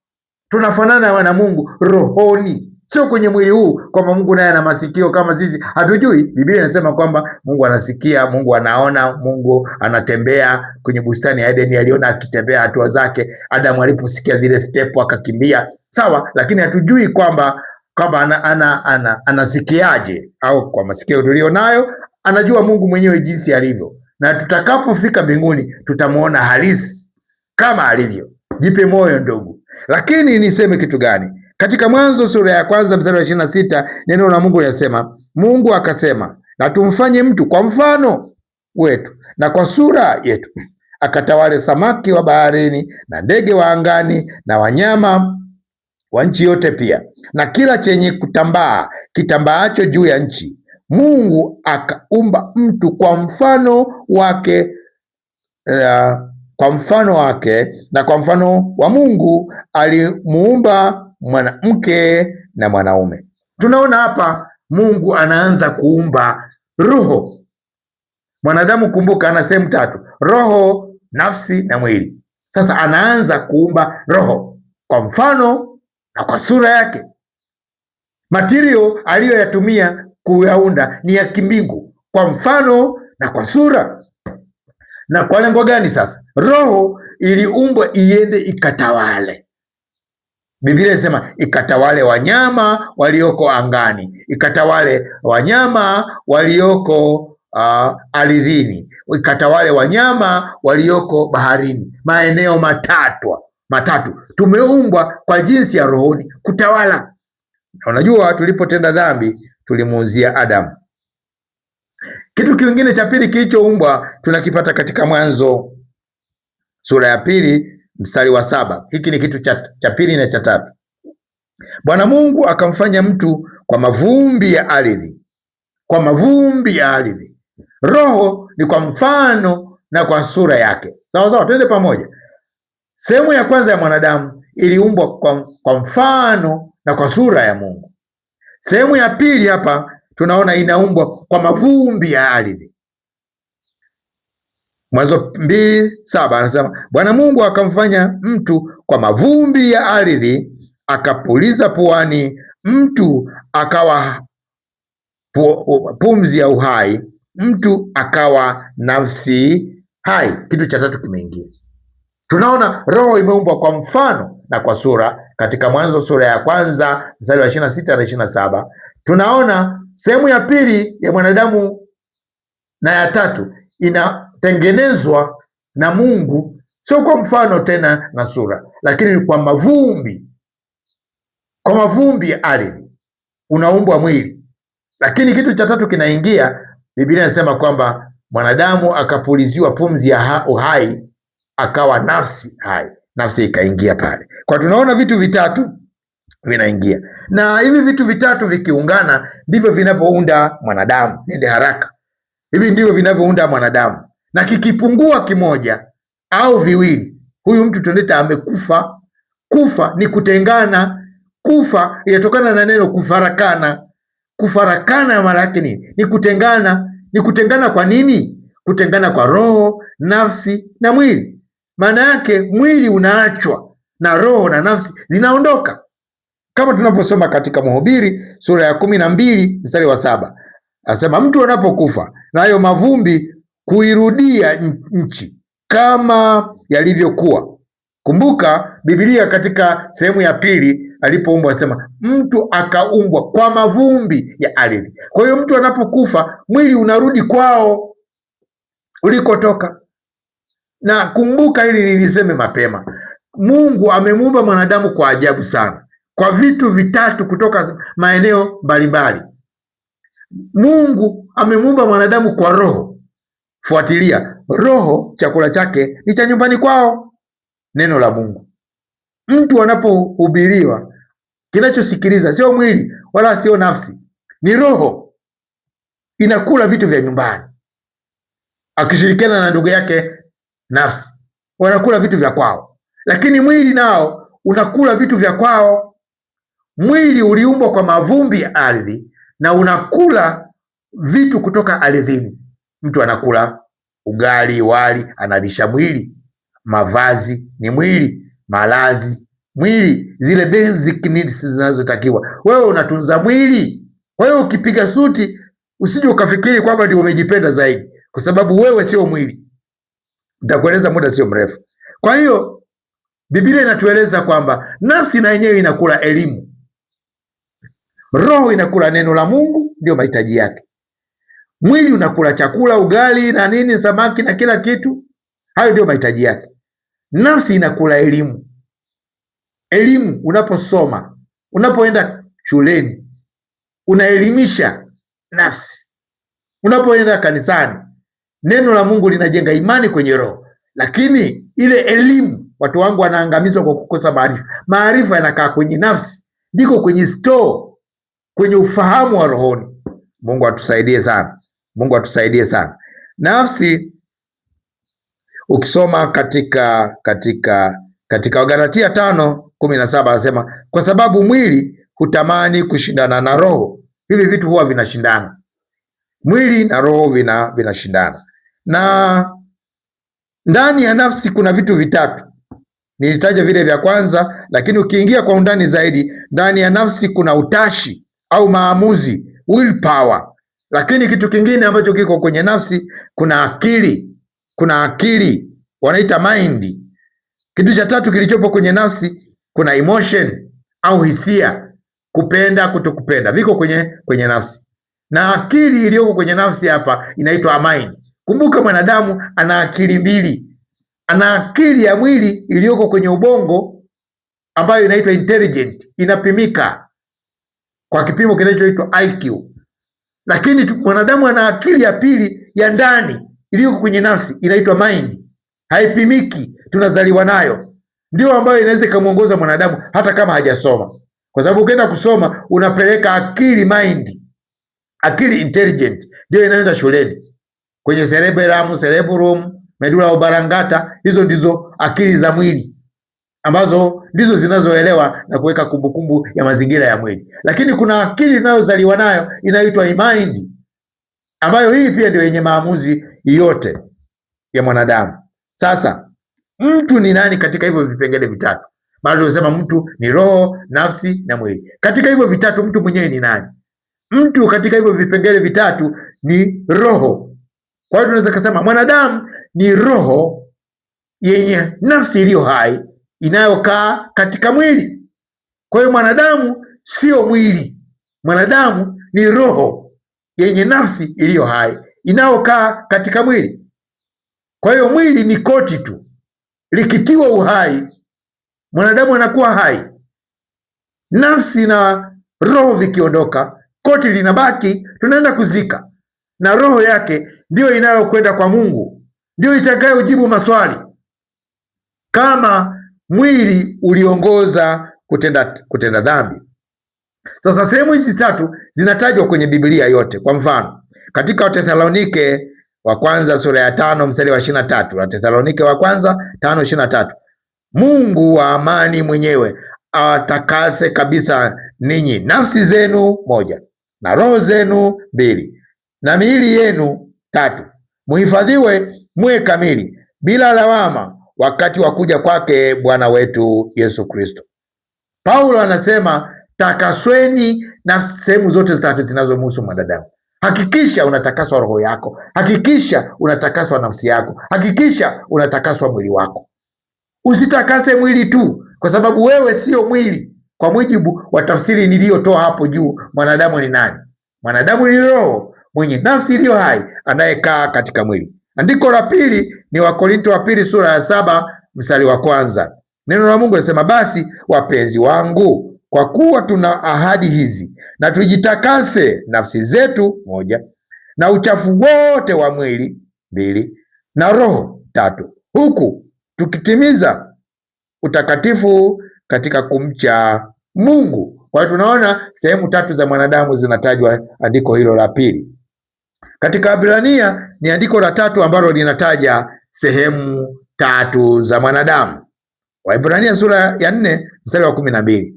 Tunafanana na Mungu rohoni, sio kwenye mwili huu, kwamba Mungu naye ana masikio kama sisi. Hatujui. Biblia inasema kwamba Mungu anasikia, Mungu anaona, Mungu anatembea. Kwenye bustani ya Edeni aliona akitembea hatua zake, Adamu aliposikia zile step akakimbia. Sawa, lakini hatujui kwamba anasikiaje, au kwa masikio tulionayo anajua Mungu mwenyewe jinsi alivyo, na tutakapofika mbinguni tutamuona halisi kama alivyo. Jipe moyo ndugu. Lakini niseme kitu gani? Katika Mwanzo sura ya 1 mstari wa 26 neno la Mungu linasema, Mungu akasema, na tumfanye mtu kwa mfano wetu na kwa sura yetu, akatawale samaki wa baharini na ndege wa angani na wanyama wa nchi yote pia, na kila chenye kutambaa kitambaacho juu ya nchi. Mungu akaumba mtu kwa mfano wake, na kwa mfano wa Mungu alimuumba mwanamke na mwanaume. Tunaona hapa Mungu anaanza kuumba roho. Mwanadamu, kumbuka, ana sehemu 3: roho, nafsi na mwili. Sasa anaanza kuumba roho kwa mfano na kwa sura yake. Matirio aliyoyatumia kuyaunda ni ya kimbingu, kwa mfano na kwa sura. Na kwa lengo gani? Sasa roho iliumbwa iende ikatawale. Biblia inasema ikatawale wanyama walioko angani, ikatawale wanyama walioko ardhini, ikatawale wanyama walioko baharini. Maeneo matatu tumeumbwa kwa jinsi ya rohoni kutawala. Na unajua tulipotenda dhambi tulimuuzia Adamu. Kitu kingine cha pili kilichoumbwa tunakipata katika Mwanzo sura ya 2 mstari wa 7. Hiki ni kitu cha pili na cha tatu. Bwana Mungu akamfanya mtu kwa mavumbi ya ardhi, kwa mavumbi ya ardhi. Roho ni kwa mfano na kwa sura yake. Sawa sawa, twende pamoja. Sehemu ya kwanza ya mwanadamu iliumbwa kwa mfano na kwa sura ya Mungu. Sehemu ya pili hapa tunaona inaumbwa kwa mavumbi ya ardhi. Mwanzo 2:7 anasema Bwana Mungu akamfanya mtu kwa mavumbi ya ardhi, akapuliza puani, mtu akawa pumzi ya uhai, mtu akawa nafsi hai. Kitu cha tatu kimeingia. Tunaona roho imeumbwa kwa mfano na kwa sura katika Mwanzo sura ya kwanza mstari wa 26 na 27. Tunaona sehemu ya pili ya mwanadamu na ya tatu inatengenezwa na Mungu, sio kwa mfano tena na sura, lakini kwa mavumbi. Kwa mavumbi ya ardhi unaumbwa mwili. Lakini kitu cha tatu kinaingia. Biblia inasema kwamba mwanadamu akapuliziwa pumzi ya uhai, akawa nafsi hai, nafsi ikaingia pale. Kwa tunaona vitu vitatu vinaingia, na hivi vitu vitatu vikiungana ndivyo vinavyounda mwanadamu. Nende haraka, hivi ndivyo vinavyounda mwanadamu, na kikipungua kimoja au viwili, huyu mtu tunaita amekufa. Kufa ni kutengana. Kufa inatokana na neno kufarakana. Kufarakana maana yake nini? Ni kutengana. Ni kutengana kwa nini? Kutengana kwa roho, nafsi na mwili. Maana yake mwili unaachwa na roho na nafsi zinaondoka, kama tunaposoma katika Mhubiri sura ya 12 mstari wa 7. Anasema mtu anapokufa nayo mavumbi kuirudia nchi kama yalivyokuwa. Kumbuka Biblia katika sehemu ya pili alipoumbwa asema mtu akaumbwa kwa mavumbi ya ardhi. Kwa hiyo mtu anapokufa mwili unarudi kwao ulikotoka. Na kumbuka hili niliseme mapema, Mungu amemuumba mwanadamu kwa ajabu sana, kwa vitu vitatu kutoka maeneo mbalimbali. Mungu amemuumba mwanadamu kwa roho. Fuatilia, roho chakula chake ni cha nyumbani kwao, neno la Mungu. Mtu anapohubiriwa, kinachosikiliza sio mwili wala sio nafsi, ni roho. Inakula vitu vya nyumbani, akishirikiana na ndugu yake nafsi wanakula vitu vya kwao, lakini mwili nao unakula vitu vya kwao. Mwili uliumbwa kwa mavumbi ya ardhi na unakula vitu kutoka ardhini. Mtu anakula ugali, wali, analisha mwili. Mavazi ni mwili, malazi mwili, zile basic needs zinazotakiwa. Wewe unatunza mwili. Kwa hiyo ukipiga suti usije ukafikiri kwamba ndio umejipenda zaidi, kwa sababu wewe sio mwili. Nitakueleza muda sio mrefu. Kwa hiyo Biblia inatueleza kwamba nafsi na yenyewe inakula elimu, roho inakula neno la Mungu, ndio mahitaji yake. Mwili unakula chakula, ugali na nini, samaki na kila kitu, hayo ndio mahitaji yake. Nafsi inakula elimu. Elimu, unaposoma, unapoenda shuleni, unaelimisha nafsi. Unapoenda kanisani, neno la Mungu linajenga imani kwenye roho. Lakini ile elimu, watu wangu wanaangamizwa kwa kukosa maarifa. Maarifa yanakaa kwenye nafsi, ndiko kwenye store, kwenye ufahamu wa rohoni. Mungu atusaidie sana. Mungu atusaidie sana. Nafsi, ukisoma katika Wagalatia 5:17 anasema kwa sababu mwili hutamani kushindana na roho. Hivi vitu huwa vinashindana, mwili na roho vinashindana. Na ndani ya nafsi kuna vitu vitatu. Nilitaja vile vya kwanza, lakini ukiingia kwa undani zaidi, ndani ya nafsi kuna utashi au maamuzi, willpower. Lakini kitu kingine ambacho kiko kwenye nafsi, kuna akili. Kuna akili, wanaita mind. Kitu cha tatu kilichopo kwenye nafsi, kuna emotion au hisia, kupenda, kutokupenda, viko kwenye nafsi, na akili iliyoko kwenye nafsi hapa inaitwa mind. Kumbuka mwanadamu ana akili mbili, ana akili ya mwili iliyoko kwenye ubongo ambayo inaitwa intelligent, inapimika kwa kipimo kinachoitwa IQ, lakini mwanadamu ana akili ya pili ya ndani iliyoko kwenye nafsi inaitwa mind, haipimiki, tunazaliwa nayo, ndio ambayo inaweza ikamuongoza mwanadamu hata kama hajasoma, kwa sababu ukienda kusoma unapeleka akili mind, akili intelligent ndio inaenda shuleni kwenye cerebrum, medulla oblongata. Hizo ndizo akili za mwili ambazo ndizo zinazoelewa na kuweka kumbukumbu ya mazingira ya mwili, lakini kuna akili inayozaliwa nayo inaitwa mind, ambayo hii pia ndio yenye maamuzi yote ya mwanadamu. Sasa mtu ni nani katika hivyo vipengele vitatu? Bado tunasema mtu ni roho, nafsi na mwili. Katika hivyo vitatu mtu mwenyewe ni nani? Mtu katika hivyo vipengele vitatu ni roho. Kwa hiyo tunaweza kusema mwanadamu ni roho yenye nafsi iliyo hai inayokaa katika mwili. Kwa hiyo mwanadamu sio mwili, mwanadamu ni roho yenye nafsi iliyo hai inayokaa katika mwili. Kwa hiyo mwili ni koti tu, likitiwa uhai mwanadamu anakuwa hai. Nafsi na roho vikiondoka, koti linabaki, tunaenda kuzika, na roho yake ndiyo inayokwenda kwa Mungu, ndiyo itakayojibu maswali. Kama mwili uliongoza kutenda dhambi. Sasa sehemu hizi tatu zinatajwa kwenye Biblia yote. Kwa mfano, katika Wathesalonike wa kwanza sura ya 5 mstari wa 23, Wathesalonike wa kwanza 5:23, Mungu wa amani mwenyewe awatakase kabisa ninyi nafsi zenu moja, na roho zenu mbili, na miili yenu tatu, muhifadhiwe muwe kamili bila lawama wakati wa kuja kwake Bwana wetu Yesu Kristo. Paulo anasema takasweni na sehemu zote tatu zinazomhusu mwanadamu. Hakikisha unatakaswa roho yako, hakikisha unatakaswa nafsi yako, hakikisha unatakaswa mwili wako. Usitakase mwili tu, kwa sababu wewe sio mwili. Kwa mujibu wa tafsiri niliyotoa hapo juu, mwanadamu ni nani? Mwanadamu ni roho mwenye nafsi iliyo hai anayekaa katika mwili. Andiko la pili ni Wakorinto wa pili sura ya 7 mstari wa 1. Neno la Mungu linasema, basi wapenzi wangu, kwa kuwa tuna ahadi hizi, na tujitakase nafsi zetu moja, na uchafu wote wa mwili mbili, na roho tatu, huku tukitimiza utakatifu katika kumcha Mungu. Kwa hiyo tunaona sehemu tatu za mwanadamu zinatajwa andiko hilo la pili. Katika Waebrania ni andiko la tatu ambalo linataja sehemu tatu za mwanadamu. Waebrania sura ya 4 mstari wa 12.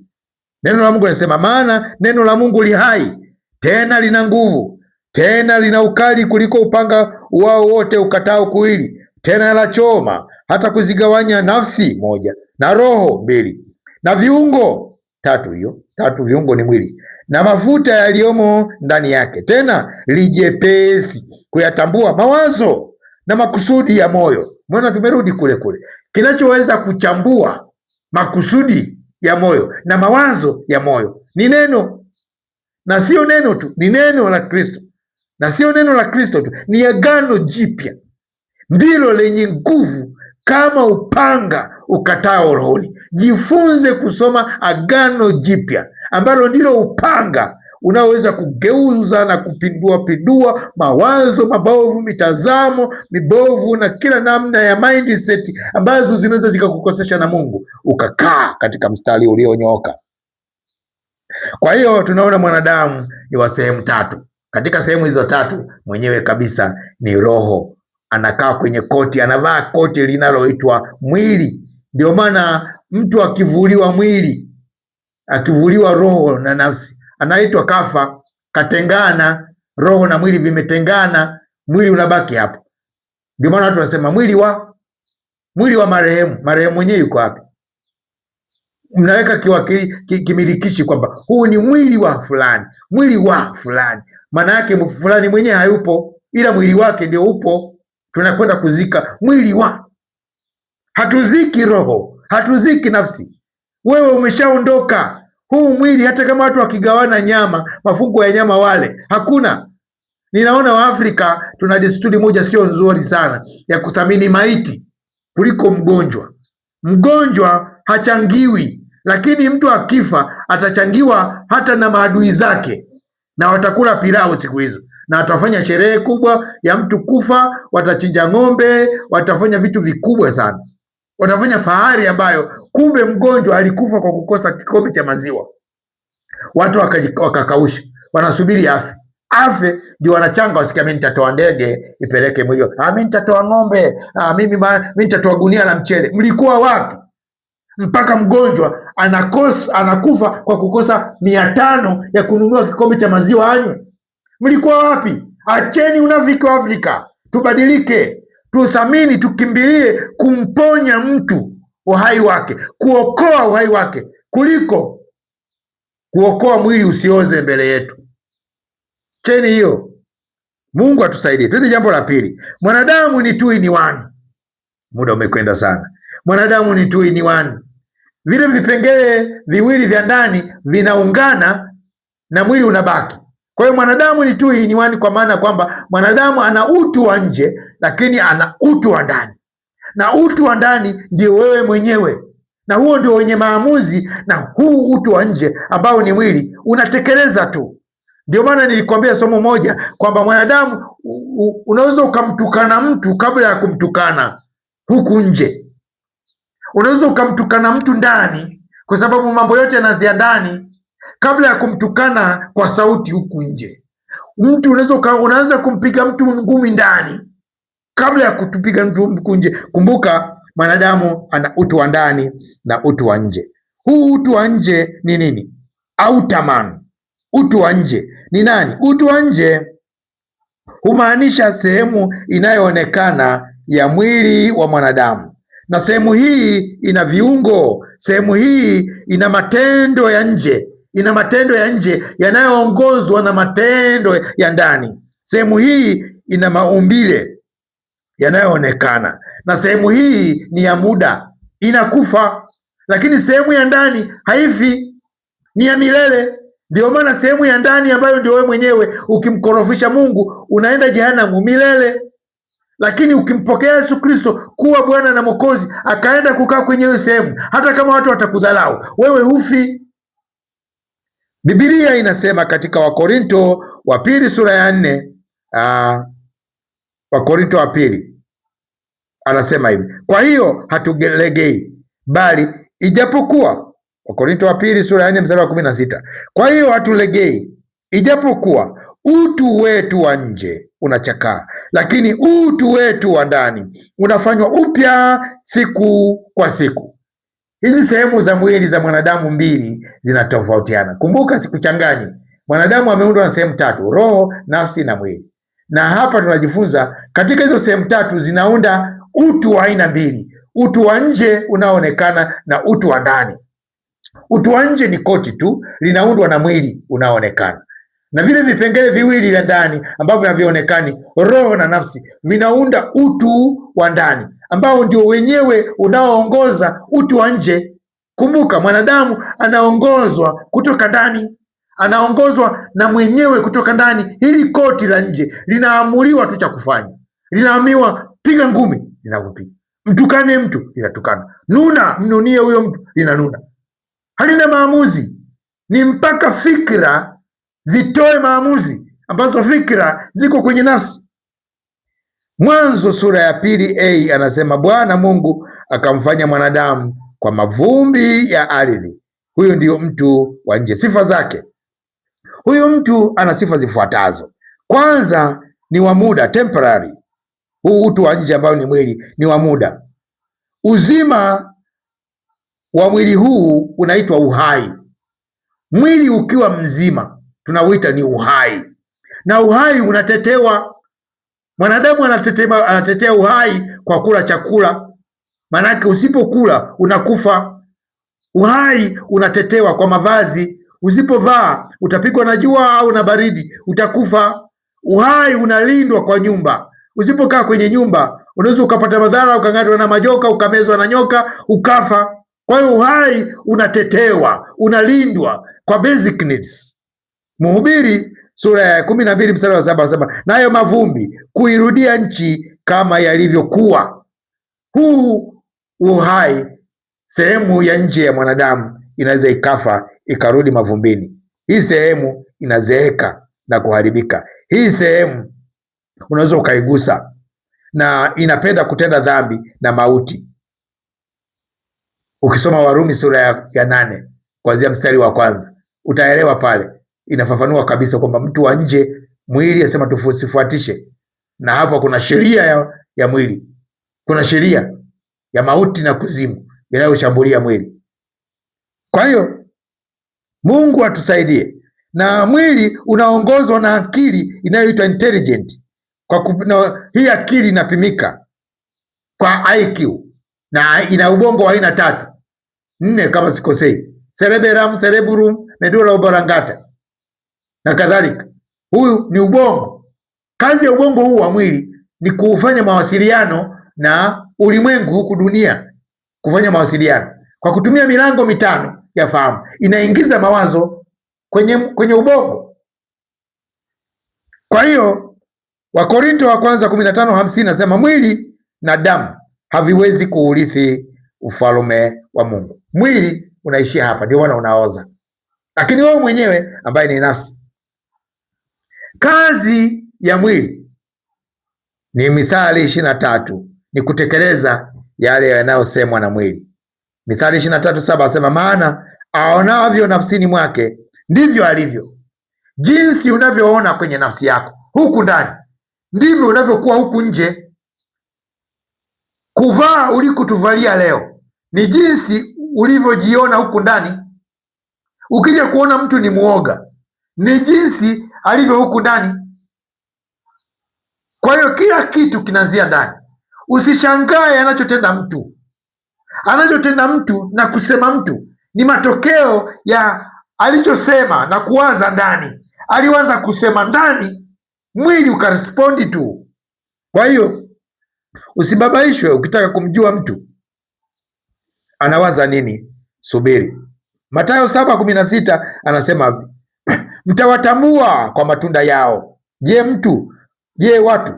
Neno la Mungu linasema, maana neno la Mungu li hai, tena lina nguvu, tena lina ukali kuliko upanga wao wote ukatao kuwili, tena lachoma hata kuzigawanya nafsi moja na roho mbili na viungo tatu. Hiyo tatu viungo ni mwili, na mafuta yaliyomo ndani yake, tena lijepesi kuyatambua mawazo na makusudi ya moyo. Mbona tumerudi kule kule, kinachoweza kuchambua makusudi ya moyo na mawazo ya moyo ni neno, na sio neno tu, ni neno la Kristo, na sio neno la Kristo tu, ni agano jipya, ndilo lenye nguvu kama upanga ukatao rohoni. Jifunze kusoma agano jipya ambalo ndilo upanga unaoweza kugeuza na kupindua mawazo mabovu, mitazamo mibovu na kila namna ya mindset ambazo zinaweza zikakukosesha na Mungu, ukakaa katika mstari ulionyooka. Kwa hiyo tunaona mwanadamu ni wa sehemu tatu. Katika sehemu hizo tatu mwenyewe kabisa ni roho, anakaa kwenye koti, anavaa koti linaloitwa mwili. Ndio maana mtu akivuliwa mwili, akivuliwa roho na nafsi, anaitwa kafa, katengana, roho na mwili vimetengana, mwili unabaki hapo. Ndio maana watu wanasema mwili wa marehemu. Marehemu mwenyewe yuko wapi? Mnaweka kimilikishi kwamba huu ni mwili wa fulani, mwili wa fulani. Maana yake fulani mwenyewe hayupo, ila mwili wake ndio upo. Tunakwenda kuzika mwili wa. Hatuziki roho, hatuziki nafsi. Wewe umeshaondoka. Huu mwili hata kama watu wakigawana nyama, mafungu ya nyama wale, hakuna. Ninaona Waafrika tuna desturi moja sio nzuri sana ya kuthamini maiti kuliko mgonjwa. Mgonjwa hachangiwi, lakini mtu akifa atachangiwa hata na maadui zake, na watakula pilau siku hizo, na watafanya sherehe kubwa ya mtu kufa, watachinja ng'ombe, watafanya vitu vikubwa sana, watafanya fahari ambayo kumbe mgonjwa alikufa kwa kukosa kikombe cha maziwa. Watu wakakausha, wanasubiri afe ndio wanachanga, wasikia mimi nitatoa ndege ipeleke mwili, mimi nitatoa ng'ombe, mimi nitatoa gunia la mchele. Mlikuwa wapi mpaka mgonjwa anakufa kwa kukosa 500 ya kununua kikombe cha maziwa anywe? Mlikuwa wapi? Acheni unafiki wa Afrika, tubadilike, tuthamini, tukimbilie kumponya mtu uhai wake, kuokoa uhai wake kuliko kuokoa mwili usioze mbele yetu. Cheni hiyo. Mungu atusaidie. Twende jambo la pili. Mwanadamu ni two in one. Muda umekwenda sana. Mwanadamu ni two in one. Vile vipengele viwili vya ndani vinaungana na mwili unabaki. Kwa hiyo mwanadamu ni two in one, kwa maana kwamba mwanadamu ana utu wa nje lakini ana utu wa ndani, na utu wa ndani ndio wewe mwenyewe, na huo ndio wenye maamuzi, na huu utu wa nje ambao ni mwili unatekeleza tu. Ndio maana nilikwambia somo moja kwamba mwanadamu unaweza ukamtukana mtu kabla ya kumtukana huku nje. Unaweza ukamtukana mtu ndani, kwa sababu mambo yote yanaanzia ndani, kabla ya kumtukana kwa sauti huku nje. Mtu unaanza kumpiga mtu ngumi ndani kabla ya kutupiga mtu huku nje. Kumbuka mwanadamu ana utu wa ndani na utu wa nje. Huu utu wa nje ni nini? Outerman. Utu wa nje ni nani? Utu wa nje humaanisha sehemu inayoonekana ya mwili wa mwanadamu, na sehemu hii ina viungo, sehemu hii ina matendo ya nje, ina matendo ya nje yanayoongozwa na matendo ya ndani. Sehemu hii ina maumbile yanayoonekana, na sehemu hii ni ya muda, inakufa, lakini sehemu ya ndani haifi, ni ya milele. Ndio maana sehemu ya ndani ambayo ndio wewe mwenyewe, ukimkorofisha Mungu unaenda jehanamu milele, lakini ukimpokea Yesu Kristo kuwa Bwana na Mwokozi, akaenda kukaa kwenye hiyo sehemu, hata kama watu watakudhalau, wewe hufi. Biblia inasema katika Wakorinto wa pili sura ya 4, Wakorinto wa pili anasema hivi, kwa hiyo hatulegei, bali ijapokuwa, Wakorinto wa pili sura ya 4 mstari wa 16, kwa hiyo hatulegei, ijapokuwa utu wetu wa nje unachakaa, lakini utu wetu wa ndani unafanywa upya siku kwa siku. Hizi sehemu za mwili za mwanadamu mbili zinatofautiana. Kumbuka, sikuchanganyi. Mwanadamu ameundwa na sehemu 3, roho, nafsi na mwili. Na hapa tunajifunza katika hizo sehemu 3 zinaunda utu wa aina mbili, utu wa nje unaoonekana na utu wa ndani. Utu wa nje ni koti tu, linaundwa na mwili unaoonekana, na vile vipengele viwili vya ndani ambavyo havionekani, roho na nafsi, vinaunda utu wa ndani ambao ndio wenyewe unaoongoza utu wa nje. Kumbuka, mwanadamu anaongozwa kutoka ndani, anaongozwa na mwenyewe kutoka ndani. Hili koti la nje linaamuliwa tu cha kufanya, linaambiwa piga ngumi, linakupiga; mtukane mtu, linatukana; nuna, mnunie huyo mtu, linanuna. Halina maamuzi, ni mpaka fikra zitoe maamuzi, ambazo fikra ziko kwenye nafsi. Mwanzo sura ya 2 anasema, Bwana Mungu akamfanya mwanadamu kwa mavumbi ya ardhi. Huyo ndio mtu wa nje. Sifa zake, huyu mtu ana sifa zifuatazo. Kwanza ni wa muda, temporary. Huu utu wa nje ambao ni mwili ni wa muda. Uzima wa mwili huu unaitwa uhai. Mwili ukiwa mzima tunauita ni uhai, na uhai unatetewa. Mwanadamu anatetea uhai kwa kula chakula, manake usipokula unakufa. Uhai unatetewa kwa mavazi, usipovaa utapigwa na jua au na baridi, utakufa. Uhai unalindwa kwa nyumba, usipokaa kwenye nyumba unaweza ukapata madhara, ukang'atwa na majoka, ukamezwa na nyoka, ukafa. Kwa hiyo uhai unatetewa, unalindwa kwa basic needs. Mhubiri sura ya 12 mstari wa 7 anasema, nayo mavumbi kuirudia nchi kama yalivyokuwa. Huu uhai, sehemu ya nje ya mwanadamu inaweza ikafa ikarudi mavumbini. Hii sehemu inazeeka na kuharibika. Hii sehemu unaweza ukaigusa na inapenda kutenda dhambi na mauti. Ukisoma Warumi sura ya 8 kuanzia mstari wa 1 utaelewa pale, inafafanua kabisa kwamba mtu wa nje, mwili asema tusifuatishe, na hapa kuna sheria ya mwili, kuna sheria ya mauti na kuzimu inayoshambulia mwili. Kwa hiyo Mungu atusaidie, na mwili unaongozwa na akili inayoitwa intelligent. Hii akili inapimika kwa IQ na ina ubongo wa aina 4 kama sikosei: cerebellum, cerebrum, medulla oblongata na kadhalika. Huyu ni ubongo. Kazi ya ubongo huu wa mwili ni kufanya mawasiliano na ulimwengu huku dunia, kufanya mawasiliano kwa kutumia milango 5 ya fahamu. Inaingiza mawazo kwenye ubongo. Kwa hiyo Wakorinto wa kwanza 15:50 nasema, mwili na damu haviwezi kuurithi ufalme wa Mungu. Mwili unaishia hapa, ndio maana unaoza, lakini wewe mwenyewe ambaye ni nafsi, kazi ya mwili ni Mithali 23, ni kutekeleza yale yanayosemwa na mwili. Mithali 23:7 asema, maana aonavyo nafsini mwake ndivyo alivyo. Jinsi unavyoona kwenye nafsi yako huku ndani ndivyo unavyokuwa huku nje. Kuvaa ulikotuvalia leo ni jinsi ulivyojiona huku ndani. Ukija kuona mtu ni muoga, ni jinsi alivyo huku ndani. Kwa hiyo kila kitu kinaanzia ndani. Usishangae anachotenda mtu na kusema mtu ni matokeo ya alichosema na kuwaza ndani. Aliwaza kusema ndani, mwili ukarespondi tu. Kwa hiyo usibabaishwe ukitaka kumjua mtu anawaza nini, subiri. Mathayo 7:16 anasema mtawatambua kwa matunda yao. Je, watu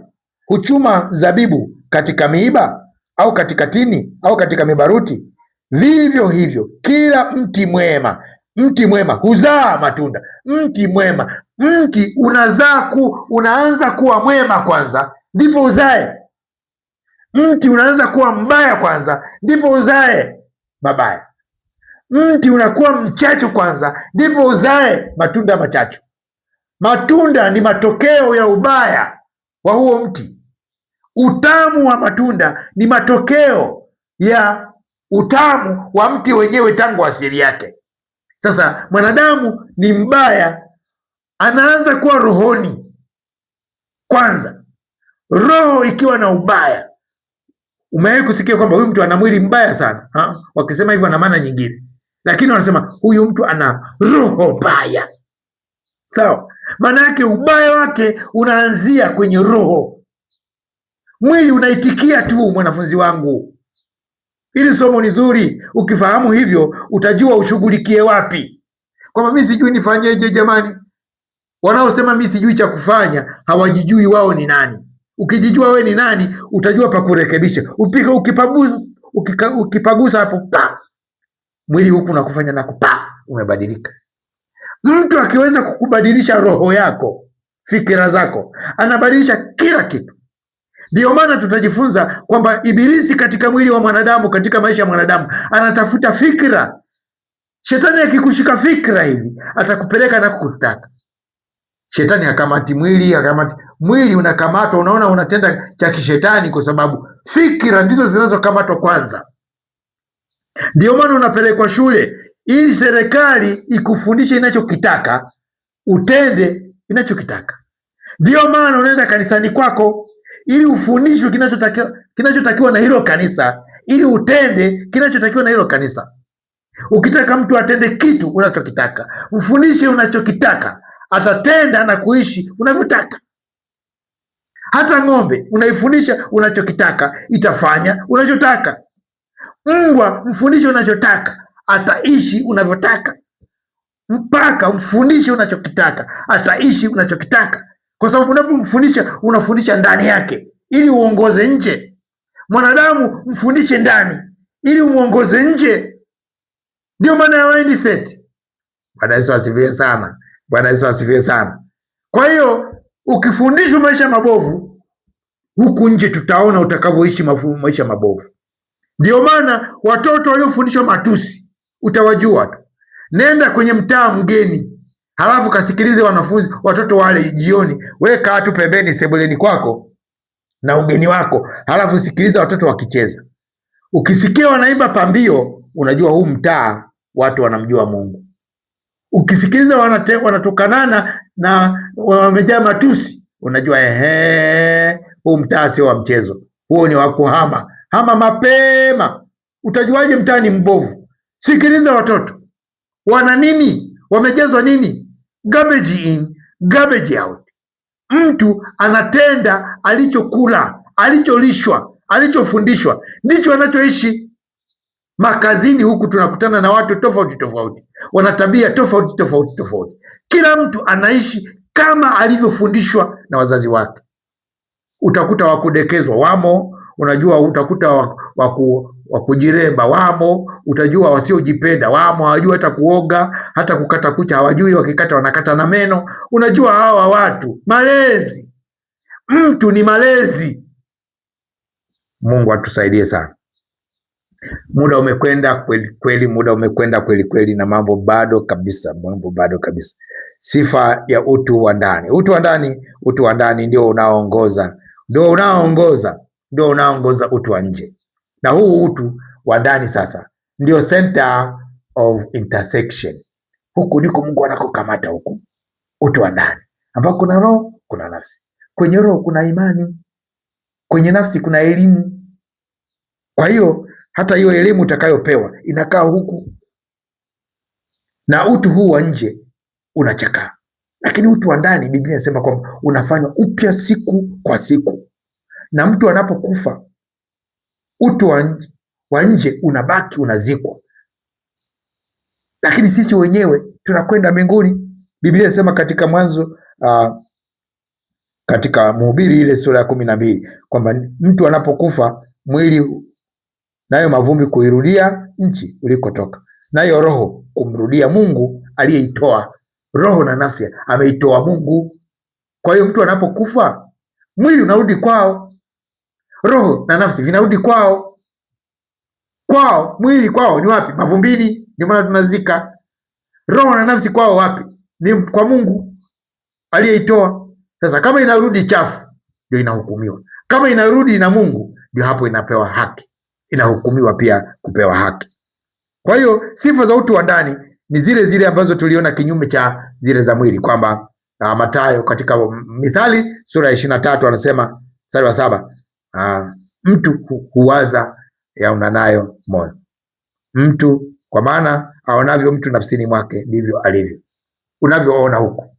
huchuma zabibu katika miiba au katika tini au katika mibaruti? Vivyo hivyo kila mti mwema huzaa matunda. Mti unaanza kuwa mwema kwanza ndipo uzae. Mti unaanza kuwa mbaya kwanza ndipo uzae mabaya. Mti unakuwa mchachu kwanza ndipo uzae matunda machachu. Matunda ni matokeo ya ubaya wa huo mti. Utamu wa matunda ni matokeo ya utamu wa mti wenyewe tangu asili yake. Sasa mwanadamu ni mbaya, anaanza kuwa rohoni kwanza. Roho ikiwa na ubaya. Umewahi kusikia kwamba huyu mtu ana mwili mbaya sana? Wakisema hivyo ana maana nyingine, lakini wanasema huyu mtu ana roho mbaya. Sawa? Maana yake ubaya wake unaanzia kwenye roho. Mwili unaitikia tu, mwanafunzi wangu. Ili somo ni zuri. Ukifahamu hivyo utajua ushughulikie wapi. Kwamba mimi sijui nifanyeje. Jamani, wanaosema mimi sijui cha kufanya hawajijui wao ni nani. Ukijijua we ni nani utajua pa kurekebisha. Ukipagusa hapo mwili huku na kufanya nako umebadilika. Mtu akiweza kukubadilisha roho yako, fikira zako, anabadilisha kila kitu. Ndio maana tutajifunza kwamba Ibilisi katika mwili wa mwanadamu, katika maisha ya mwanadamu, anatafuta fikra. Shetani akikushika fikra hivi atakupeleka na kukutaka. Shetani hakamati mwili unakamatwa. Unaona unatenda cha kishetani kwa sababu fikira ndizo zinazokamatwa kwanza. Ndio maana unapelekwa shule ili serikali ikufundishe inachokitaka, utende inachokitaka. Ndio maana unaenda kanisani kwako ili ufundishwe kinachotakiwa na hilo kanisa, ili utende kinachotakiwa na hilo kanisa. Ukitaka mtu atende kitu unachokitaka, mfundishe unachokitaka, atatenda na kuishi unavyotaka. Hata ng'ombe unaifundisha unachokitaka, itafanya unachotaka. Mbwa mfundishe unachotaka, ataishi unavyotaka. Mpaka mfundishe unachokitaka, ataishi unachokitaka, kwa sababu unapomfundisha unafundisha ndani yake ili uongoze nje. Mwanadamu mfundishe ndani ili umuongoze nje. Ndio maana ya mindset. Bwana Yesu asifiwe sana. Bwana Yesu asifiwe sana. Kwa hiyo ukifundishwa maisha mabovu, huku nje tutaona utakavyoishi maisha mabovu. Ndio maana watoto waliofundishwa matusi utawajua tu. Nenda kwenye mtaa mgeni, halafu kasikilize watoto wale jioni. Wewe kaa tu pembeni sebuleni kwako na ugeni wako, halafu sikiliza watoto wakicheza. Ukisikia wanaimba pambio, unajua huu mtaa watu wanamjua Mungu. Ukisikiliza wanatokanana na wamejaa matusi, unajua huu mtaa sio wa mchezo, huo ni wa kuhama. Hama mapema. Utajuaje mtaa ni mbovu? Sikiliza watoto wana nini, wamejazwa nini. Garbage in, garbage out. Mtu anatenda alichokula, alicholishwa, alichofundishwa, ndicho anachoishi. Makazini huku tunakutana na watu tofauti tofauti, wana tabia tofauti tofauti. Kila mtu anaishi kama alivyofundishwa na wazazi wake. Utakuta wakudekezwa wamo, unajua, utakuta wakujiremba wamo, utajua wasiojipenda wamo, hawajui hata kuoga, hata kukata kucha hawajui, wakikata wanakata na meno. Unajua hawa watu malezi. Mtu ni malezi. Mungu atusaidie sana. Muda umekwenda kweli kweli, muda umekwenda kweli kweli, na mambo bado kabisa. Sifa ya utu wa ndani. Utu wa ndani ndio unaoongoza utu wa nje. Na huu utu wa ndani sasa ndio center of intersection. Huku ndiko Mungu anakokamata huku. Utu wa ndani ambako kuna roho, kuna nafsi. Kwenye roho kuna imani, kwenye nafsi kuna elimu. Kwa hiyo hata hiyo elimu utakayopewa inakaa huku, na utu huu wa nje unachakaa, lakini utu wa ndani Biblia inasema kwamba unafanywa upya siku kwa siku. Na mtu anapokufa, utu wa nje unabaki, unazikwa, lakini sisi wenyewe tunakwenda mbinguni. Biblia inasema katika Mwanzo, katika Mhubiri ile sura ya 12 kwamba mtu anapokufa, mwili nayo mavumbi kuirudia nchi ulikotoka, nayo roho kumrudia Mungu aliyeitoa. Roho na nafsi ameitoa Mungu. Kwa hiyo mtu anapokufa, mwili unarudi kwao, roho na nafsi vinarudi kwao. Mwili kwao ni wapi? Mavumbini. Ndio maana tunazika. Roho na nafsi kwao wapi? Ni kwa Mungu aliyeitoa. Sasa kama inarudi chafu, ndio inahukumiwa. Kama inarudi na Mungu, ndio hapo inapewa haki, inahukumiwa pia kupewa haki. Kwa hiyo sifa za utu wa ndani ni zile zile ambazo tuliona kinyume cha zile za mwili, kwamba Mathayo katika Mithali sura ya 23 anasema mstari wa 7, mtu huwaza yaonanayo moyo. Mtu kwa maana aonavyo mtu nafsini mwake ndivyo alivyo. Unavyoona huku.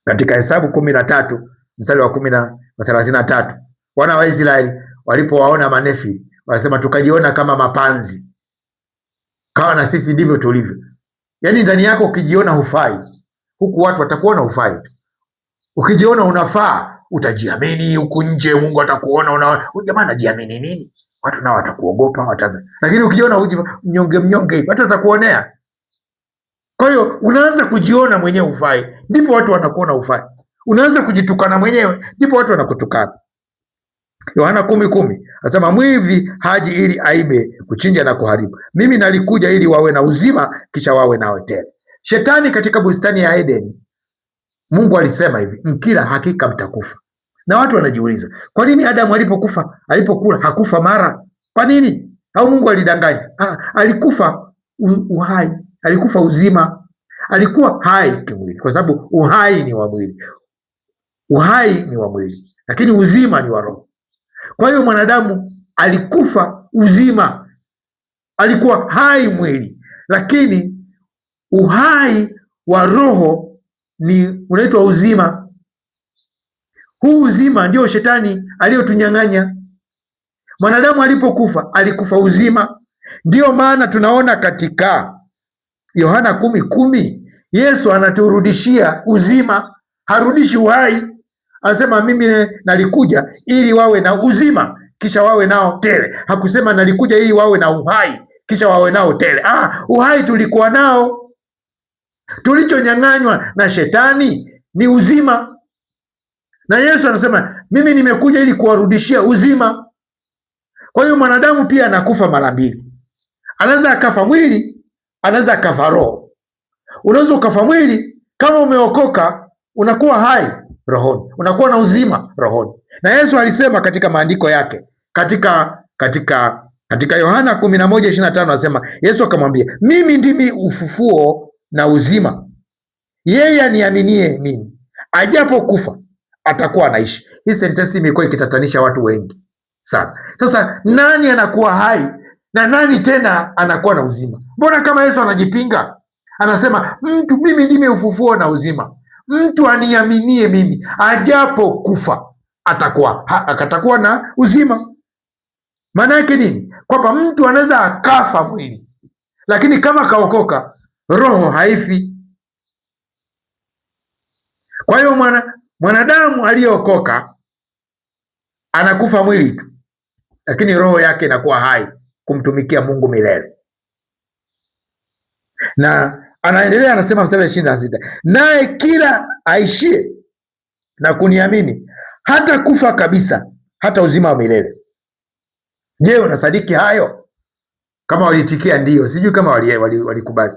Katika Hesabu 13 mstari wa 33, wana wa Israeli walipowaona manefili wanasema, tukajiona kama mapanzi, kawa na sisi ndivyo tulivyo. Yaani ndani yako ukijiona hufai, huku watu watakuona hufai tu. Ukijiona unafaa, utajiamini huku nje, Mungu atakuona jamaa anajiamini nini? Watu nao watakuogopa, wataanza. Lakini ukijiona mnyonge hivi, watu watakuonea. Kwa hiyo unaanza kujiona mwenyewe hufai, ndipo watu wanakuona hufai. Unaanza kujitukana mwenyewe, ndipo watu wanakutukana. Yohana 10:10 anasema, mwivi haji ili aibe, kuchinja na kuharibu. Mimi nalikuja ili wawe na uzima, kisha wawe nao tele. Shetani katika bustani ya Eden, Mungu alisema hivi, mkila hakika mtakufa. Na watu wanajiuliza, kwa nini Adamu alipokula hakufa mara? Kwa nini? Au Mungu alidanganya? Alikufa uhai, alikufa uzima. Alikuwa hai kimwili, kwa sababu uhai ni wa mwili, lakini uzima ni wa roho. Kwa hiyo mwanadamu alikufa uzima, alikuwa hai mwili, lakini uhai wa roho ni unaitwa uzima. Huu uzima ndio shetani aliyotunyang'anya. Mwanadamu alipokufa alikufa uzima, Ndiyo maana tunaona katika Yohana 10:10 Yesu anaturudishia uzima, harudishi uhai. Anasema mimi nalikuja ili wawe na uzima kisha wawe nao tele. Hakusema nalikuja ili wawe na uhai kisha wawe nao tele. Uhai tulikuwa nao, tulichonyang'anywa na shetani ni uzima, na Yesu anasema mimi nimekuja ili kuwarudishia uzima. Kwa hiyo mwanadamu pia anakufa mara mbili, anaweza akafa mwili, anaweza akafa roho. Unaweza ukafa mwili, kama umeokoka unakuwa hai rohoni, unakuwa na uzima rohoni. Na Yesu alisema katika maandiko yake katika Yohana 11:25 anasema, Yesu akamwambia, mimi ndimi ufufuo na uzima, yeye aniaminie mimi ajapo kufa atakuwa anaishi. Hii sentensi imekuwa ikitatanisha watu wengi sana. Sasa nani anakuwa hai na nani tena anakuwa na uzima? Mbona kama Yesu anajipinga? Anasema mimi ndimi ufufuo na uzima, mtu aniaminie mimi ajapo kufa atakuwa na uzima. Maana yake nini? Kwamba mtu anaweza akafa mwili, lakini kama kaokoka roho haifi. Kwa hiyo mwanadamu aliyeokoka anakufa mwili tu, lakini roho yake inakuwa hai kumtumikia Mungu milele. Na anaendelea anasema mstari wa 26, naye kila aishie na kuniamini hata kufa kabisa, hata uzima wa milele. Je, unasadiki hayo? Kama walitikia ndio, sijui kama walikubali.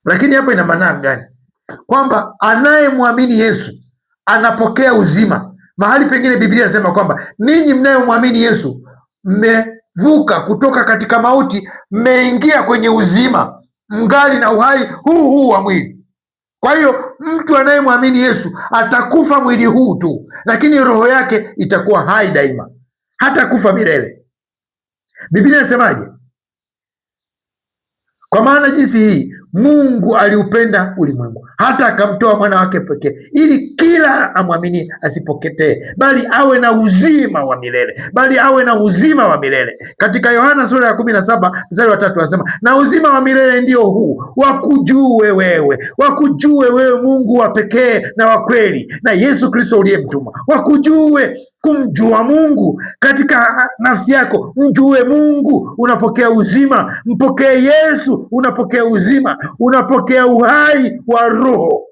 Lakini hapo ina maana gani? Kwamba anayemwamini Yesu anapokea uzima. Mahali pengine Biblia inasema kwamba ninyi mnayomwamini Yesu mmevuka kutoka katika mauti, mmeingia kwenye uzima, mngali na uhai huu wa mwili. Kwa hiyo mtu anayemwamini Yesu atakufa mwili huu tu, lakini roho yake itakuwa hai daima, hata kufa milele. Biblia inasemaje? Kwa maana jinsi hii Mungu aliupenda ulimwengu hata akamtoa mwana wake pekee, ili kila amwamini asipoketee, bali awe na uzima wa milele. Katika Yohana sura ya 17 mstari wa 3 anasema, na uzima wa milele ndio huu, wakujue wewe Mungu wa pekee na wa kweli, na Yesu Kristo uliyemtuma. Wakujue, kumjua Mungu katika nafsi yako. Mjue Mungu, unapokea uzima. Mpokee Yesu, unapokea uzima, unapokea uhai wa roho.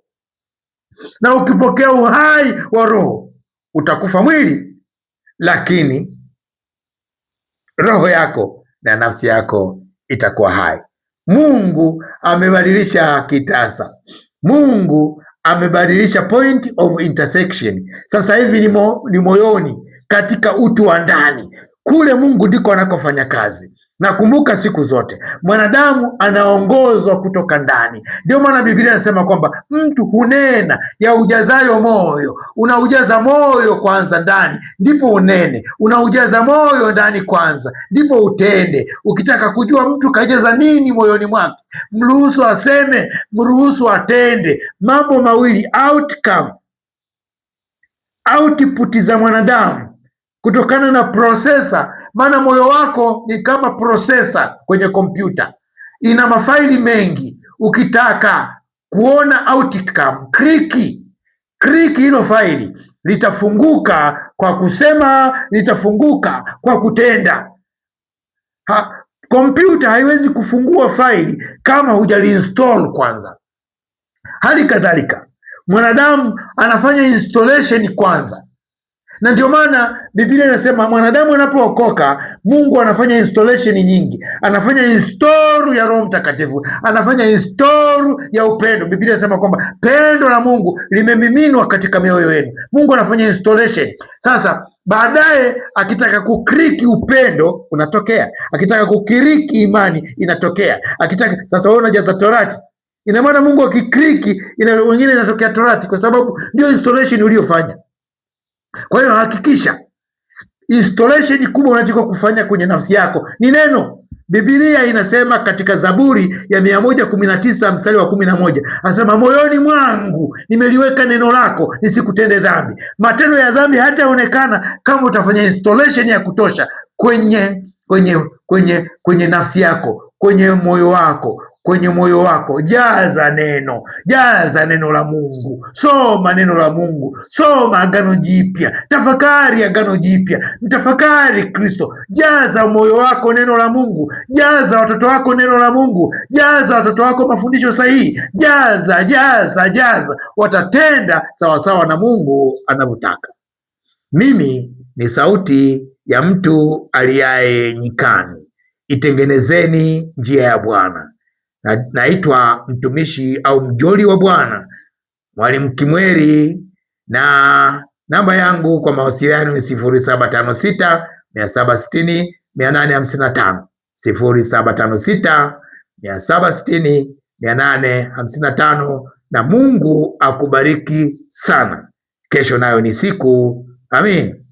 Na ukipokea uhai wa roho utakufa mwili, lakini roho yako na nafsi yako itakuwa hai. Mungu amebadilisha kitasa. Mungu amebadilisha point of intersection. Sasa hivi ni moyoni, katika utu wa ndani. Kule Mungu ndiko anakofanya kazi. Nakumbuka siku zote mwanadamu anaongozwa kutoka ndani. Ndio maana Biblia inasema kwamba mtu hunena ya ujazayo moyo. Unaujaza moyo kwanza ndani, ndipo unene. Unaujaza moyo ndani kwanza, ndipo utende. Ukitaka kujua mtu kajaza nini moyoni mwake, mruhusu aseme, mruhusu atende. Mambo mawili, output za mwanadamu kutokana na prosesa. Maana moyo wako ni kama prosesa kwenye kompyuta, ina mafaili mengi. Ukitaka kuona outcome, kliki hilo faili, litafunguka kwa kusema, litafunguka kwa kutenda. Kompyuta haiwezi kufungua faili kama hujaliinstall kwanza. Hali kadhalika mwanadamu anafanya installation kwanza, na ndio maana Biblia inasema mwanadamu anapookoka, Mungu anafanya installation nyingi. Anafanya install ya Roho Mtakatifu, anafanya install ya upendo. Biblia inasema kwamba pendo la Mungu limemiminwa katika mioyo yenu. Mungu anafanya installation. Sasa baadaye akitaka kukliki upendo unatokea, akitaka kukiriki imani inatokea, sasa wewe unajaza Torati. Ina maana Mungu akikliki wengine inatokea Torati, kwa sababu ndio installation uliyofanya. Kwa hiyo hakikisha installation kubwa unataka kufanya kwenye nafsi yako ni neno. Biblia inasema katika Zaburi ya 119 mstari wa 11, anasema moyoni mwangu nimeliweka neno lako nisikutende dhambi. Matendo ya dhambi hataonekana kama utafanya installation ya kutosha kwenye kwenye nafsi yako, kwenye moyo wako, jaza neno la Mungu, soma neno la Mungu, soma Agano Jipya, tafakari Agano Jipya, mtafakari Kristo, jaza moyo wako neno la Mungu, jaza watoto wako neno la Mungu, jaza watoto wako mafundisho sahihi, jaza, watatenda sawasawa na Mungu anavyotaka. Mimi ni sauti ya mtu aliaye nyikani, itengenezeni njia ya Bwana. Naitwa mtumishi au mjoli wa Bwana, Mwalimu Kimweri, na namba yangu kwa mawasiliano ni 0756 760 855, 0756 na Mungu akubariki sana. Kesho nayo ni siku. Amin.